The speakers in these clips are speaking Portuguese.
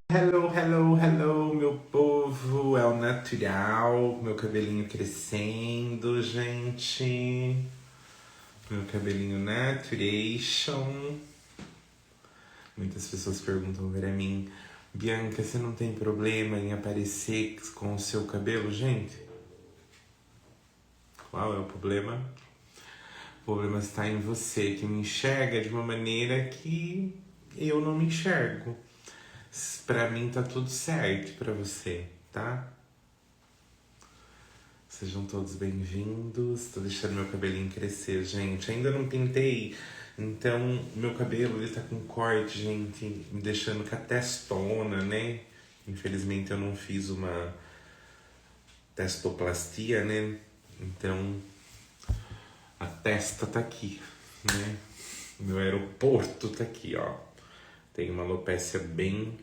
Hello, hello, hello, meu povo, é o natural, meu cabelinho crescendo, gente, meu cabelinho naturation. Muitas pessoas perguntam para mim, Bianca, você não tem problema em aparecer com o seu cabelo? Gente, qual é o problema? O problema está em você, que me enxerga de uma maneira que eu não me enxergo. Pra mim tá tudo certo pra você, tá? Sejam todos bem-vindos. Tô deixando meu cabelinho crescer, gente. Ainda não pintei, então meu cabelo ele tá com corte, gente, me deixando com a testona, né? Infelizmente eu não fiz uma testoplastia, né? Então a testa tá aqui, né? Meu aeroporto tá aqui, ó. Tem uma alopécia bem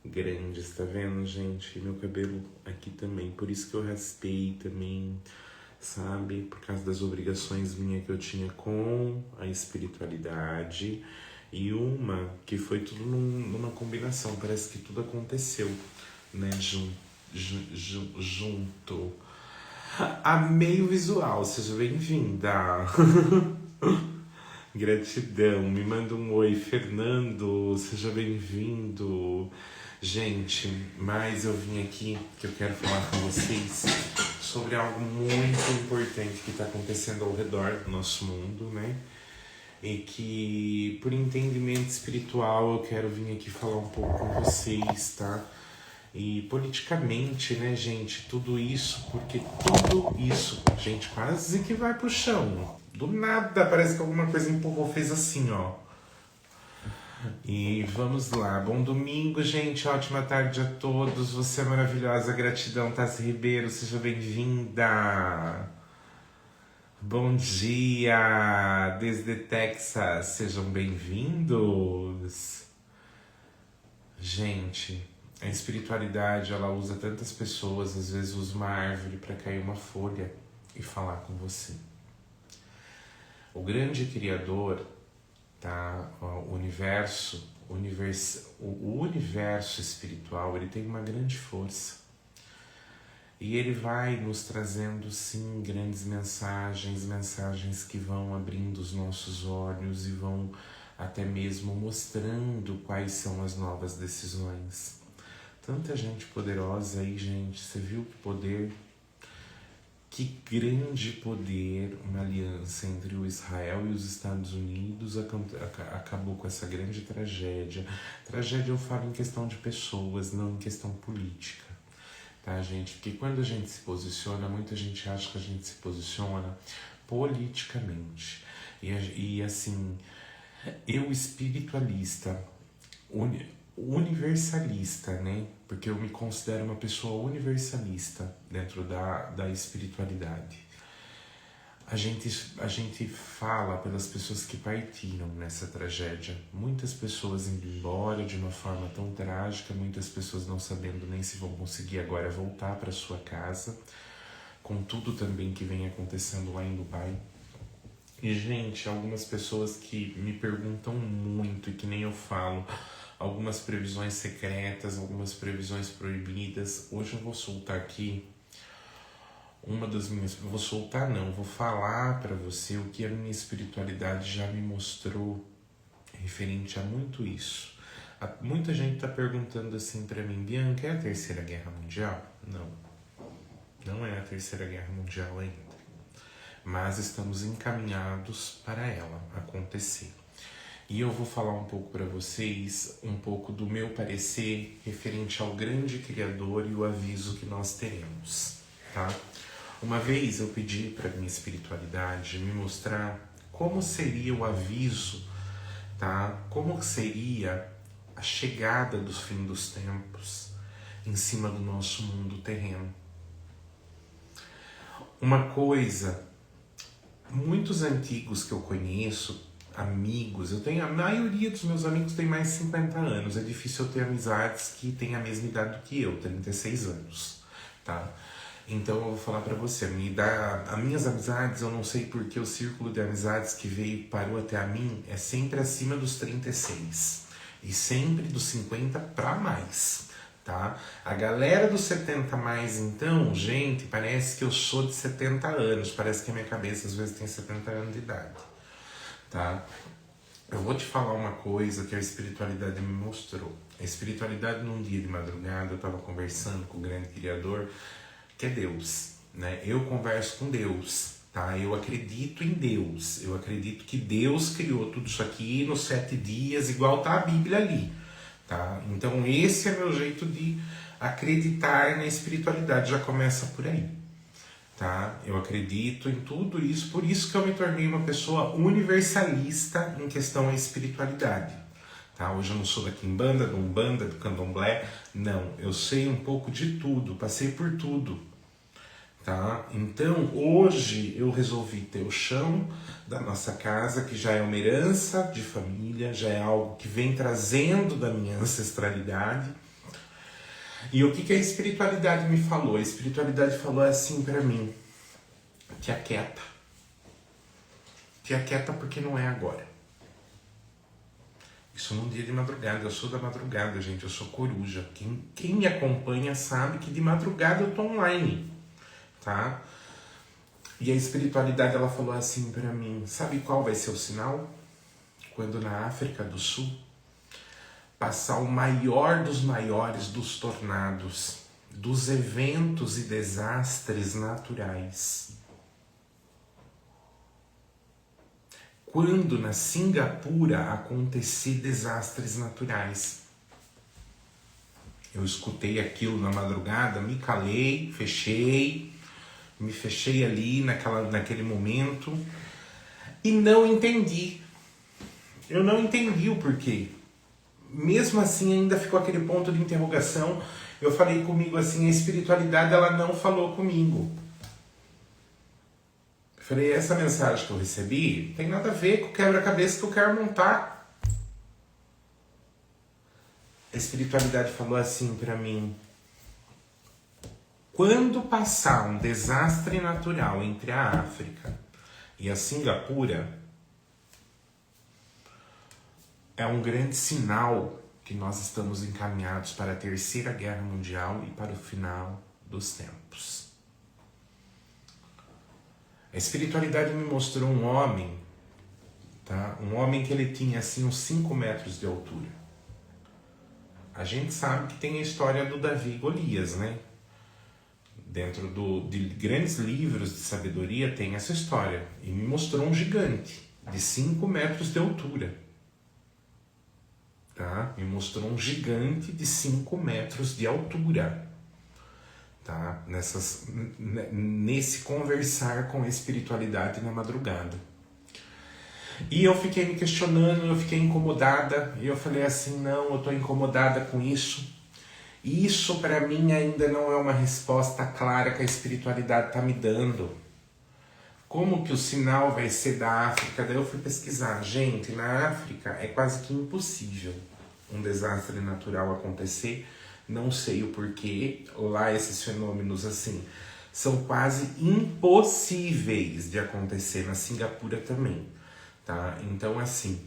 grande, tá vendo, gente? Meu cabelo aqui também, por isso que eu raspei também, sabe? Por causa das obrigações minhas que eu tinha com a espiritualidade. E uma que foi tudo numa combinação, parece que tudo aconteceu, né? Junto. Amei o visual, seja bem-vinda. Gratidão, me manda um oi, Fernando, seja bem-vindo. Gente, mas eu vim aqui que eu quero falar com vocês sobre algo muito importante que está acontecendo ao redor do nosso mundo, né? E que, por entendimento espiritual, eu quero vir aqui falar um pouco com vocês, tá? E politicamente, né, gente, tudo isso, porque tudo isso, gente, quase que vai pro chão. Do nada, parece que alguma coisa empurrou, fez assim, ó. E vamos lá. Bom domingo, gente. Ótima tarde a todos. Você é maravilhosa. Gratidão, Tassi Ribeiro. Seja bem-vinda. Bom dia, desde Texas. Sejam bem-vindos. Gente, a espiritualidade, ela usa tantas pessoas. Às vezes usa uma árvore para cair uma folha e falar com você. O grande criador, tá? O universo espiritual, ele tem uma grande força. E ele vai nos trazendo, sim, grandes mensagens que vão abrindo os nossos olhos e vão até mesmo mostrando quais são as novas decisões. Tanta gente poderosa aí, gente. Você viu que poder? Que grande poder uma aliança entre o Israel e os Estados Unidos acabou com essa grande tragédia. Tragédia eu falo em questão de pessoas, não em questão política, tá, gente? Porque quando a gente se posiciona, muita gente acha que a gente se posiciona politicamente. E assim, eu espiritualista, universalista, né? Porque eu me considero uma pessoa universalista dentro da espiritualidade. A gente fala pelas pessoas que partiram nessa tragédia. Muitas pessoas indo embora de uma forma tão trágica, muitas pessoas não sabendo nem se vão conseguir agora voltar para sua casa, com tudo também que vem acontecendo lá em Dubai. E, gente, algumas pessoas que me perguntam muito e que nem eu falo, algumas previsões secretas, algumas previsões proibidas. Hoje eu vou soltar aqui uma das minhas... Vou soltar não, vou falar para você o que a minha espiritualidade já me mostrou referente a muito isso. Muita gente tá perguntando assim para mim, Bianca, é a Terceira Guerra Mundial? Não, não é a Terceira Guerra Mundial ainda. Mas estamos encaminhados para ela acontecer. E eu vou falar um pouco para vocês, um pouco do meu parecer referente ao grande Criador e o aviso que nós teremos, tá? Uma vez eu pedi para minha espiritualidade me mostrar como seria o aviso, tá? Como seria a chegada do fim dos tempos em cima do nosso mundo terreno. Uma coisa, muitos antigos que eu conheço, amigos, eu tenho, a maioria dos meus amigos tem mais de 50 anos, é difícil eu ter amizades que têm a mesma idade do que eu, 36 anos, tá? Então eu vou falar pra você, as minhas amizades, eu não sei porque o círculo de amizades que veio parou até a mim é sempre acima dos 36. E sempre dos 50 para mais, tá? A galera dos 70 mais, então, gente, parece que eu sou de 70 anos. Parece que a minha cabeça às vezes tem 70 anos de idade, tá? Eu vou te falar uma coisa que a espiritualidade me mostrou. A espiritualidade, num dia de madrugada, eu estava conversando com o grande Criador, que é Deus, né? Eu converso com Deus, tá? Eu acredito em Deus. Eu acredito que Deus criou tudo isso aqui nos 7 dias, igual tá a Bíblia ali, tá? Então esse é meu jeito de acreditar na espiritualidade, já começa por aí, tá? Eu acredito em tudo isso, por isso que eu me tornei uma pessoa universalista em questão à espiritualidade, tá? Hoje eu não sou da Quimbanda, do Umbanda, do Candomblé, não. Eu sei um pouco de tudo, passei por tudo, tá? Então hoje eu resolvi ter o chão da nossa casa, que já é uma herança de família, já é algo que vem trazendo da minha ancestralidade. E o que a espiritualidade me falou? A espiritualidade falou assim pra mim: te aquieta. Te aquieta porque não é agora. Isso num dia de madrugada. Eu sou da madrugada, gente. Eu sou coruja. Quem me acompanha sabe que de madrugada eu tô online, tá? E a espiritualidade, ela falou assim pra mim: sabe qual vai ser o sinal? Quando na África do Sul passar o maior dos maiores dos tornados, dos eventos e desastres naturais. Quando na Singapura acontecer desastres naturais. Eu escutei aquilo na madrugada, me calei, me fechei ali naquele momento e não entendi. Eu não entendi o porquê. Mesmo assim ainda ficou aquele ponto de interrogação. Eu falei comigo assim, a espiritualidade ela não falou comigo. Eu falei, essa mensagem que eu recebi tem nada a ver com o quebra-cabeça que eu quero montar. A espiritualidade falou assim pra mim: quando passar um desastre natural entre a África e a Singapura, é um grande sinal que nós estamos encaminhados para a Terceira Guerra Mundial e para o final dos tempos. A espiritualidade me mostrou um homem, tá? Um homem que ele tinha assim uns 5 metros de altura. A gente sabe que tem a história do Davi e Golias, né? Dentro de grandes livros de sabedoria tem essa história. E me mostrou um gigante de 5 metros de altura. Tá? Me mostrou um gigante de 5 metros de altura, tá? Nesse conversar com a espiritualidade na madrugada. E eu fiquei me questionando, eu fiquei incomodada, e eu falei assim, não, eu estou incomodada com isso. E isso para mim ainda não é uma resposta clara que a espiritualidade está me dando. Como que o sinal vai ser da África? Daí eu fui pesquisar. Gente, na África é quase que impossível um desastre natural acontecer. Não sei o porquê. Lá esses fenômenos assim são quase impossíveis de acontecer. Na Singapura também, tá? Então assim,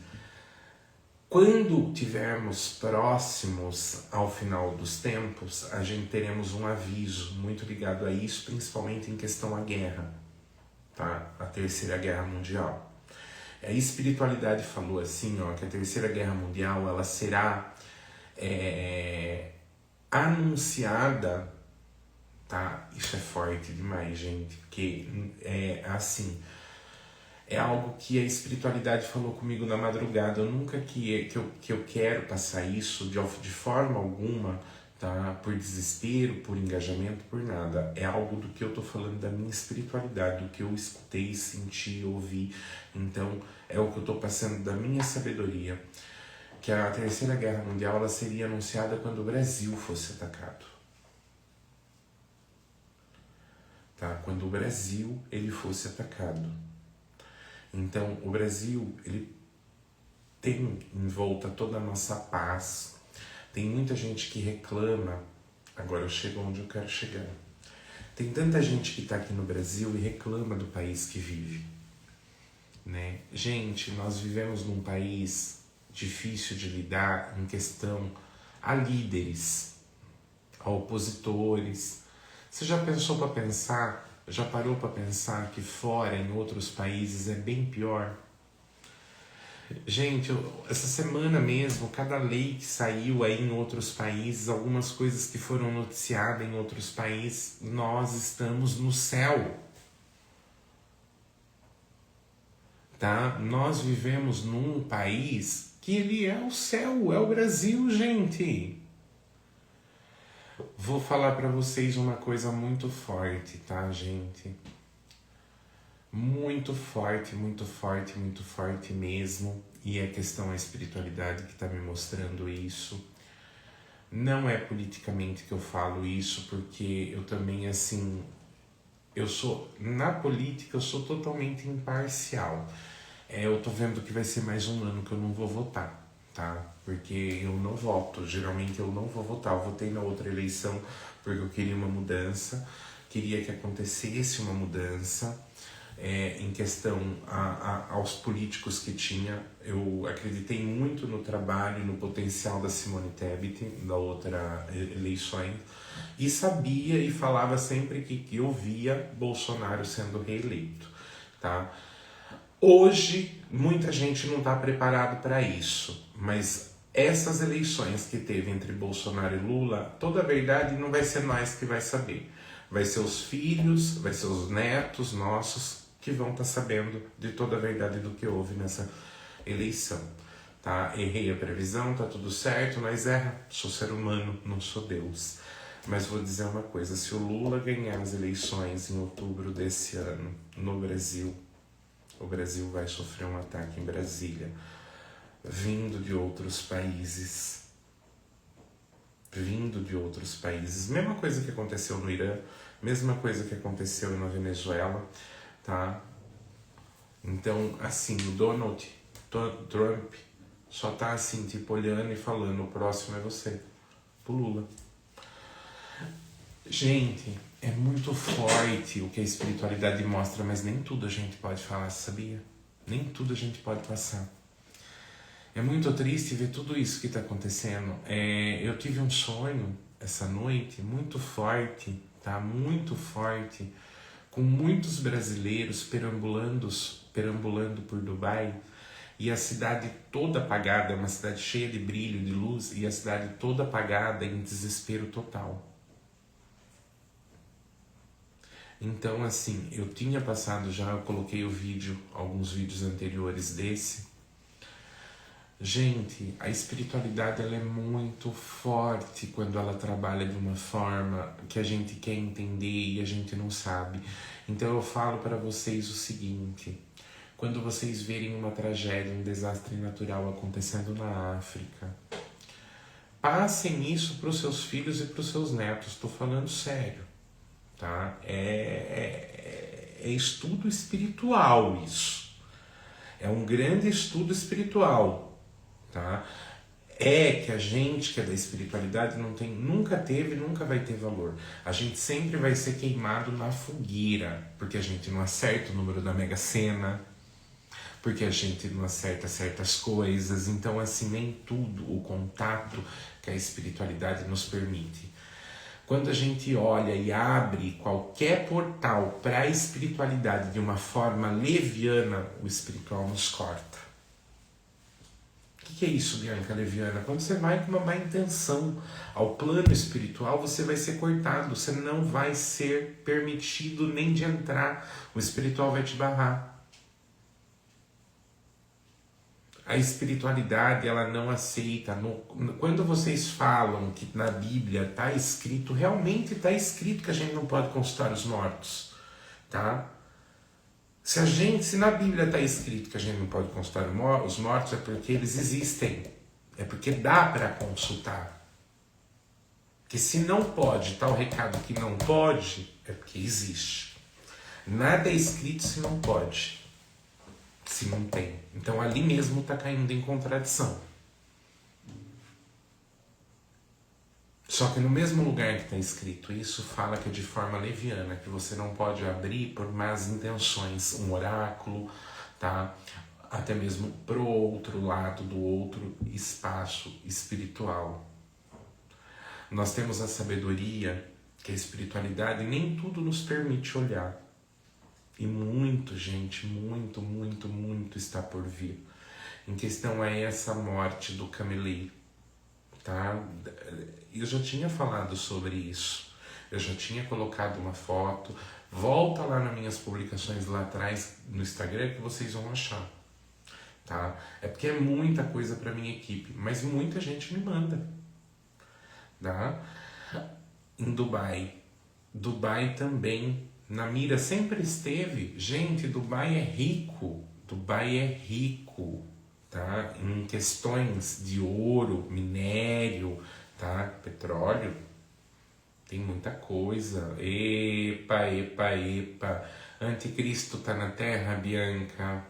quando tivermos próximos ao final dos tempos, a gente teremos um aviso muito ligado a isso, principalmente em questão à guerra. Tá? A Terceira Guerra Mundial. A espiritualidade falou assim, ó, que a Terceira Guerra Mundial ela será anunciada, tá? Isso é forte demais, gente, porque é assim, é algo que a espiritualidade falou comigo na madrugada. Eu nunca que eu quero passar isso de forma alguma, tá? Por desespero, por engajamento, por nada. É algo do que eu tô falando da minha espiritualidade, do que eu escutei, senti, ouvi. Então, é o que eu tô passando da minha sabedoria. Que a Terceira Guerra Mundial ela seria anunciada quando o Brasil fosse atacado. Tá? Quando o Brasil ele fosse atacado. Então, o Brasil ele tem em volta toda a nossa paz. Tem muita gente que reclama, agora eu chego onde eu quero chegar. Tem tanta gente que está aqui no Brasil e reclama do país que vive, né? Gente, nós vivemos num país difícil de lidar em questão a líderes, a opositores. Você já pensou para pensar, já parou para pensar que fora, em outros países, é bem pior? Gente, essa semana mesmo, cada lei que saiu aí em outros países, algumas coisas que foram noticiadas em outros países, nós estamos no céu. Tá? Nós vivemos num país que ele é o céu, é o Brasil, gente. Vou falar para vocês uma coisa muito forte, tá, gente? Muito forte, muito forte, muito forte mesmo. E é questão da espiritualidade que está me mostrando isso. Não é politicamente que eu falo isso, porque eu também, assim, na política eu sou totalmente imparcial. Eu tô vendo que vai ser mais um ano que eu não vou votar, tá? Porque eu não voto, geralmente eu não vou votar. Eu votei na outra eleição porque eu queria uma mudança, queria que acontecesse uma mudança em questão aos políticos que tinha. Eu acreditei muito no trabalho e no potencial da Simone Tebet, da outra eleições, e sabia e falava sempre que eu via Bolsonaro sendo reeleito, tá? Hoje, muita gente não está preparado para isso, mas essas eleições que teve entre Bolsonaro e Lula, toda a verdade não vai ser nós que vai saber. Vai ser os filhos, vai ser os netos nossos que vão estar sabendo de toda a verdade do que houve nessa eleição. Tá? Errei a previsão, tá tudo certo, mas sou ser humano, não sou Deus. Mas vou dizer uma coisa, se o Lula ganhar as eleições em outubro desse ano no Brasil, o Brasil vai sofrer um ataque em Brasília, vindo de outros países. Vindo de outros países. Mesma coisa que aconteceu no Irã, mesma coisa que aconteceu na Venezuela, tá? Então, assim, o Donald Trump só tá assim, tipo, olhando e falando, o próximo é você, pro Lula. Gente, é muito forte o que a espiritualidade mostra, mas nem tudo a gente pode falar, sabia? Nem tudo a gente pode passar. É muito triste ver tudo isso que está acontecendo. Eu tive um sonho essa noite muito forte, tá? Muito forte, com muitos brasileiros perambulando por Dubai, e a cidade toda apagada, é uma cidade cheia de brilho, de luz, e a cidade toda apagada em desespero total. Então, assim, eu tinha passado já, eu coloquei alguns vídeos anteriores desse. Gente, a espiritualidade ela é muito forte quando ela trabalha de uma forma que a gente quer entender e a gente não sabe. Então eu falo para vocês o seguinte, quando vocês verem uma tragédia, um desastre natural acontecendo na África, passem isso para os seus filhos e para os seus netos, estou falando sério, tá? É estudo espiritual isso, é um grande estudo espiritual. Tá? Que a gente que é da espiritualidade nunca teve, nunca vai ter valor. A gente sempre vai ser queimado na fogueira, porque a gente não acerta o número da Mega Sena, porque a gente não acerta certas coisas. Então, assim, nem tudo o contato que a espiritualidade nos permite. Quando a gente olha e abre qualquer portal para a espiritualidade de uma forma leviana, o espiritual nos corta. O que é isso, Bianca Leviana? Quando você vai com uma má intenção ao plano espiritual, você vai ser cortado, você não vai ser permitido nem de entrar, o espiritual vai te barrar. A espiritualidade, ela não aceita. Quando vocês falam que na Bíblia está escrito, realmente está escrito que a gente não pode consultar os mortos, tá? Se na Bíblia está escrito que a gente não pode consultar os mortos, é porque eles existem. É porque dá para consultar. Porque se não pode, tá o recado que não pode, é porque existe. Nada é escrito se não pode. Se não tem. Então ali mesmo está caindo em contradição. Só que no mesmo lugar que está escrito isso, fala que é de forma leviana, que você não pode abrir por más intenções, um oráculo, tá? até mesmo pro outro lado, do outro espaço espiritual. Nós temos a sabedoria, que é a espiritualidade, e nem tudo nos permite olhar. E muito, gente, muito está por vir. Em questão é essa morte do Cameli, tá? Eu já tinha falado sobre isso. Eu já tinha colocado uma foto. Volta lá nas minhas publicações lá atrás no Instagram que vocês vão achar, tá? É porque é muita coisa para minha equipe, mas muita gente me manda, tá? Em Dubai. Dubai também, na mira sempre esteve. Gente, Dubai é rico. Dubai é rico, tá? Em questões de ouro, minério, tá? Petróleo. Tem muita coisa. Epa. Anticristo tá na Terra, Bianca?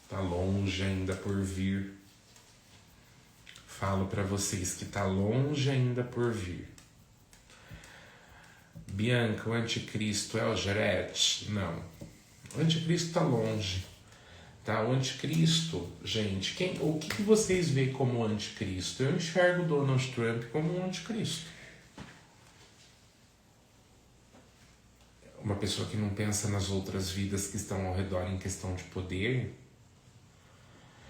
Tá longe ainda por vir. Falo para vocês que tá longe ainda por vir. Bianca, o anticristo é o Jared? Não. O anticristo tá longe. Tá? O anticristo, gente, o que vocês veem como anticristo? Eu enxergo Donald Trump como um anticristo. Uma pessoa que não pensa nas outras vidas que estão ao redor em questão de poder.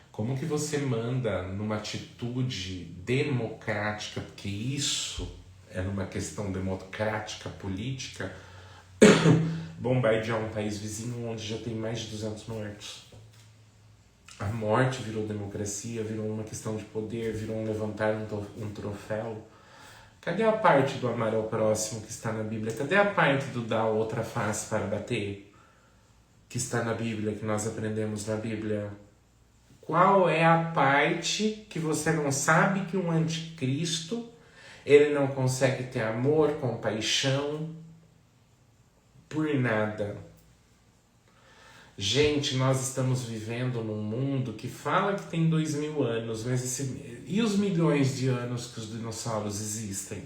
Como que você manda numa atitude democrática, porque isso é numa questão democrática, política, bombardear um país vizinho onde já tem mais de 200 mortos. A morte virou democracia, virou uma questão de poder, virou um levantar um troféu. Cadê a parte do amar ao próximo que está na Bíblia? Cadê a parte do dar outra face para bater? Que está na Bíblia, que nós aprendemos na Bíblia? Qual é a parte que você não sabe que um anticristo, ele não consegue ter amor, compaixão, por nada? Gente, nós estamos vivendo num mundo que fala que tem 2000 anos, mas e os milhões de anos que os dinossauros existem?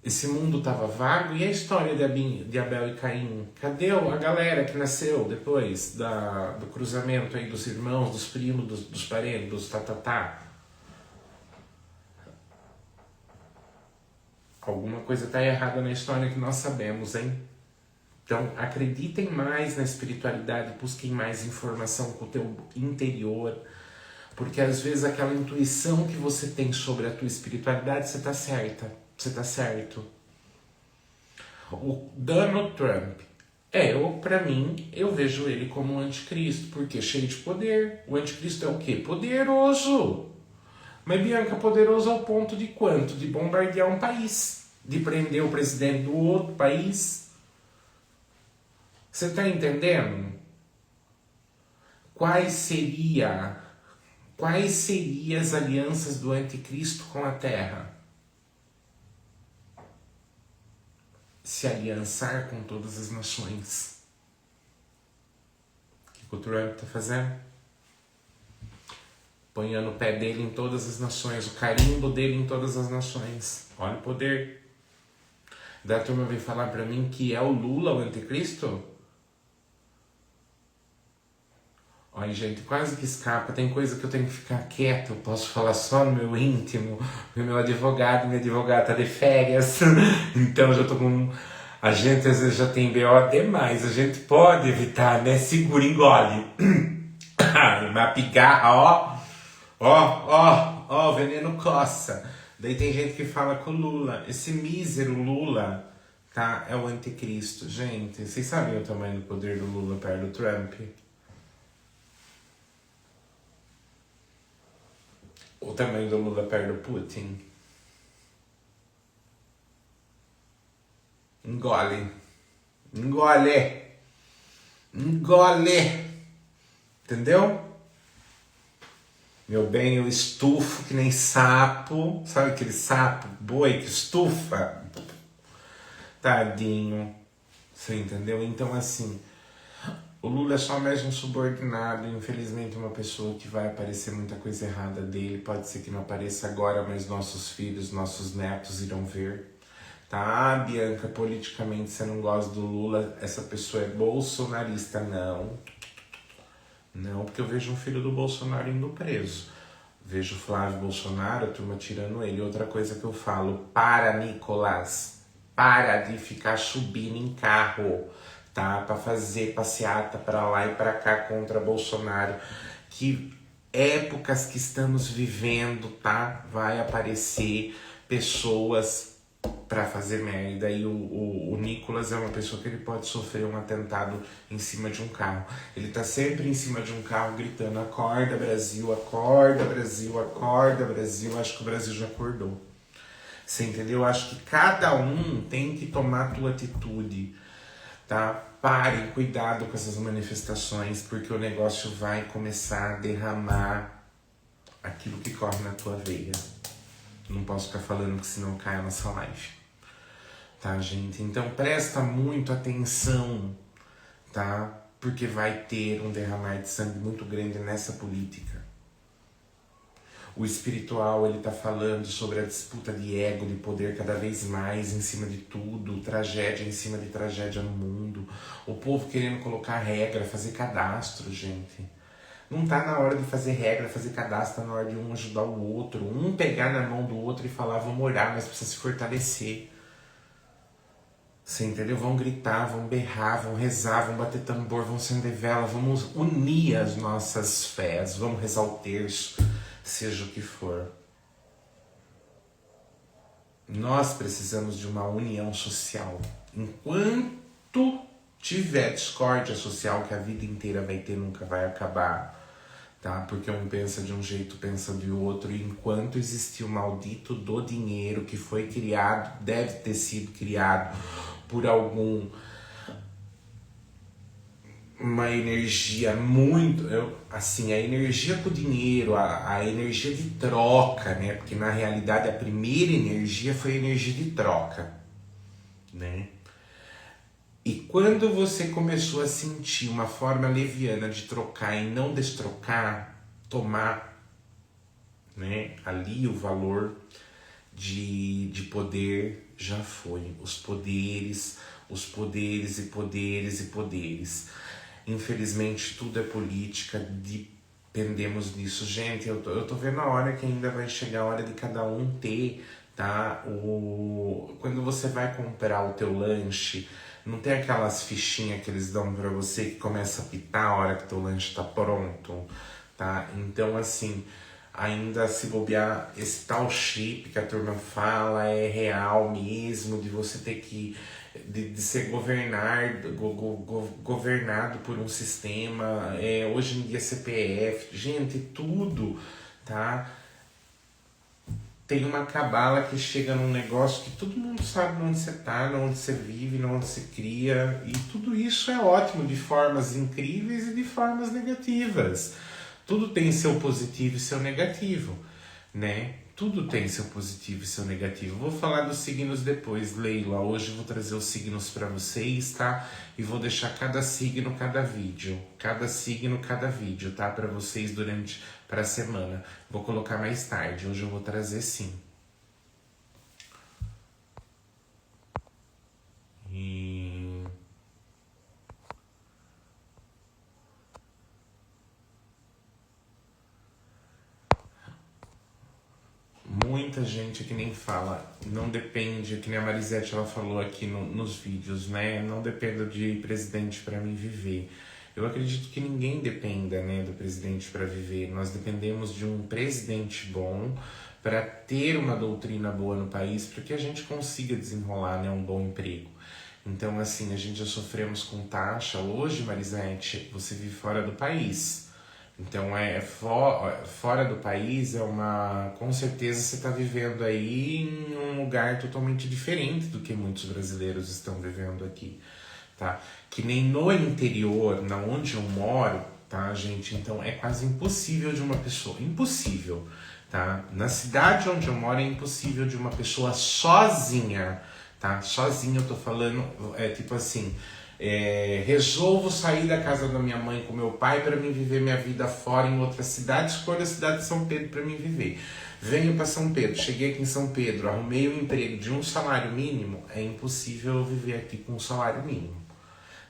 Esse mundo estava vago. E a história de Abel e Caim? Cadê a galera que nasceu depois do cruzamento aí dos irmãos, dos primos, dos parentes, dos tatatá? Alguma coisa está errada na história que nós sabemos, hein? Então, acreditem mais na espiritualidade, busquem mais informação com o teu interior, porque às vezes aquela intuição que você tem sobre a tua espiritualidade, você está certa, você está certo. O Donald Trump, para mim, eu vejo ele como um anticristo, porque cheio de poder. O anticristo é o quê? Poderoso. Mas, Bianca, poderoso ao ponto de quanto? De bombardear um país, de prender o presidente do outro país. Você está entendendo? Quais seriam as alianças do anticristo com a Terra? Se aliançar com todas as nações. O que o Trump está fazendo? Ponhando o pé dele em todas as nações, o carimbo dele em todas as nações. Olha o poder. Da turma vem falar para mim que é o Lula o anticristo? Olha, gente, quase que escapa. Tem coisa que eu tenho que ficar quieto. Eu posso falar só no meu íntimo. Meu advogado, minha advogada tá de férias. Então eu já tô com... A gente às vezes já tem BO demais. A gente pode evitar, né? Segura, engole. Uma pigarra, ó, veneno coça. Daí tem gente que fala com o Lula. Esse mísero Lula, tá? É o anticristo. Gente, vocês sabem o tamanho do poder do Lula perto do Trump? O tamanho do Lula perto do Putin? Engole. Entendeu? Meu bem, eu estufo que nem sapo. Sabe aquele sapo, boi que estufa? Tadinho. Você entendeu? Então, assim, o Lula é só mais um subordinado. Infelizmente, uma pessoa que vai aparecer muita coisa errada dele. Pode ser que não apareça agora, mas nossos filhos, nossos netos irão ver. tá? Ah, Bianca, politicamente você não gosta do Lula, essa pessoa é bolsonarista. Não, porque eu vejo um filho do Bolsonaro indo preso. Vejo o Flávio Bolsonaro, a turma tirando ele. Outra coisa que eu falo, para, Nicolás, para de ficar subindo em carro, tá? Para fazer passeata para lá e para cá contra Bolsonaro. Que épocas que estamos vivendo, tá? Vai aparecer pessoas para fazer merda, e o Nicolas é uma pessoa que ele pode sofrer um atentado em cima de um carro. Ele tá sempre em cima de um carro gritando: acorda Brasil, acorda Brasil, acorda Brasil. Acho que o Brasil já acordou. Você entendeu? Acho que cada um tem que tomar a tua atitude, tá? Pare, cuidado com essas manifestações, porque o negócio vai começar a derramar aquilo que corre na tua veia. Não posso ficar falando que senão cai a nossa live. Tá, gente? Então presta muito atenção, tá? Porque vai ter um derramar de sangue muito grande nessa política. O espiritual, ele tá falando sobre a disputa de ego, de poder cada vez mais em cima de tudo, tragédia em cima de tragédia no mundo. O povo querendo colocar regra, fazer cadastro, gente. Não tá na hora de fazer regra, fazer cadastro, tá na hora de um ajudar o outro, um pegar na mão do outro e falar: vamos orar, mas precisa se fortalecer. Você entendeu? Vão gritar, vão berrar, vão rezar, vão bater tambor, vão acender vela, vamos unir as nossas fés, vamos rezar o terço, seja o que for. Nós precisamos de uma união social. Enquanto tiver discórdia social, que a vida inteira vai ter, nunca vai acabar, tá? Porque um pensa de um jeito, pensa de outro, e enquanto existir o maldito do dinheiro que foi criado, deve ter sido criado por uma energia muito, assim, a energia com o dinheiro, a energia de troca, né? Porque na realidade a primeira energia foi a energia de troca, né? E quando você começou a sentir uma forma leviana de trocar e não destrocar, tomar, né, ali o valor de poder já foi. Os poderes e poderes e poderes. Infelizmente tudo é política, dependemos disso. Gente, eu tô vendo a hora que ainda vai chegar a hora de cada um ter, tá? Quando você vai comprar o teu lanche, não tem aquelas fichinhas que eles dão pra você que começa a pitar a hora que teu lanche tá pronto, tá? Então, assim, ainda se bobear, esse tal chip que a turma fala é real mesmo, de você ter que de ser governado por um sistema, hoje em dia CPF, gente, tudo, tá? Tem uma cabala que chega num negócio que todo mundo sabe onde você tá, onde você vive, onde você cria, e tudo isso é ótimo de formas incríveis e de formas negativas. Tudo tem seu positivo e seu negativo, né? Tudo tem seu positivo e seu negativo. Vou falar dos signos depois, Leila. Hoje eu vou trazer os signos para vocês, tá? E vou deixar cada signo, cada vídeo. Cada signo, cada vídeo, tá? Para vocês para a semana. Vou colocar mais tarde. Hoje eu vou trazer sim. Muita gente que nem fala, não depende, que nem a Marisete ela falou aqui nos vídeos, né? Não dependo de presidente para mim viver. Eu acredito que ninguém dependa, né, do presidente para viver. Nós dependemos de um presidente bom para ter uma doutrina boa no país, para que a gente consiga desenrolar, né, um bom emprego. Então, assim, a gente já sofremos com taxa. Hoje, Marisete, você vive fora do país. Então, fora do país com certeza você está vivendo aí em um lugar totalmente diferente do que muitos brasileiros estão vivendo aqui, tá? Que nem no interior, na onde eu moro, tá, gente? Então, é quase impossível de uma pessoa, impossível, tá? Na cidade onde eu moro é impossível de uma pessoa sozinha, tá? Sozinha eu tô falando, tipo assim, Resolvo sair da casa da minha mãe com meu pai para mim viver minha vida fora em outra cidade, escolho a cidade de São Pedro para mim viver. Venho para São Pedro, cheguei aqui em São Pedro, arrumei um emprego de um salário mínimo, é impossível eu viver aqui com um salário mínimo,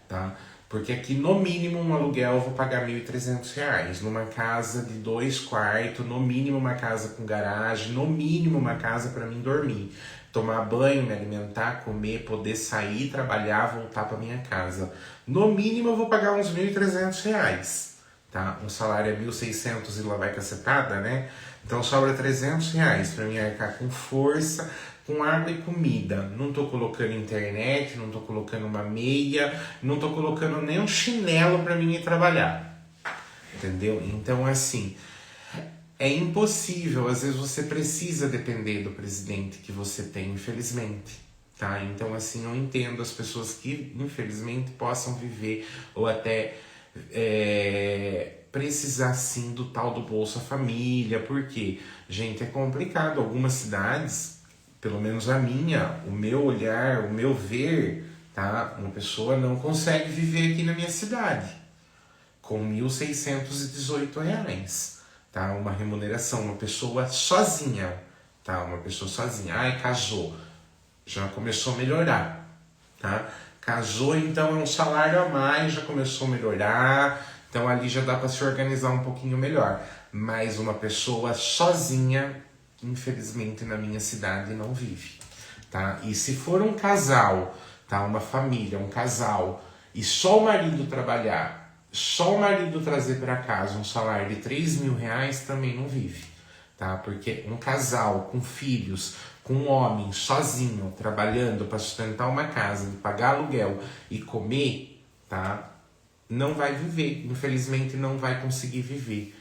tá? Porque aqui no mínimo um aluguel eu vou pagar R$1.300, numa casa de 2 quartos, no mínimo uma casa com garagem, no mínimo uma casa para mim dormir, tomar banho, me alimentar, comer, poder sair, trabalhar, voltar para minha casa. No mínimo eu vou pagar uns R$1.300, tá? Um salário é 1.600 e lá vai cacetada, né? Então sobra R$300 para mim arcar com força, com água e comida. Não tô colocando internet, não tô colocando uma meia, não tô colocando nem um chinelo para mim ir trabalhar. Entendeu? Então assim, é impossível, às vezes você precisa depender do presidente que você tem, infelizmente, tá? Então assim, eu entendo as pessoas que infelizmente possam viver ou até precisar sim do tal do Bolsa Família, porque, gente, é complicado. Algumas cidades, pelo menos a minha, o meu olhar, o meu ver, tá? Uma pessoa não consegue viver aqui na minha cidade com R$1.618, tá? Uma remuneração, uma pessoa sozinha, tá? Uma pessoa sozinha. Ai, casou, já começou a melhorar, tá? Casou, então é um salário a mais, já começou a melhorar, então ali já dá para se organizar um pouquinho melhor. Mas uma pessoa sozinha, infelizmente na minha cidade não vive, tá? E se for um casal, tá? Uma família, um casal, e só o marido trabalhar, só o marido trazer para casa um salário de R$3.000 também não vive, tá? Porque um casal com filhos, com um homem sozinho, trabalhando para sustentar uma casa, pagar aluguel e comer, tá? Não vai viver, infelizmente não vai conseguir viver.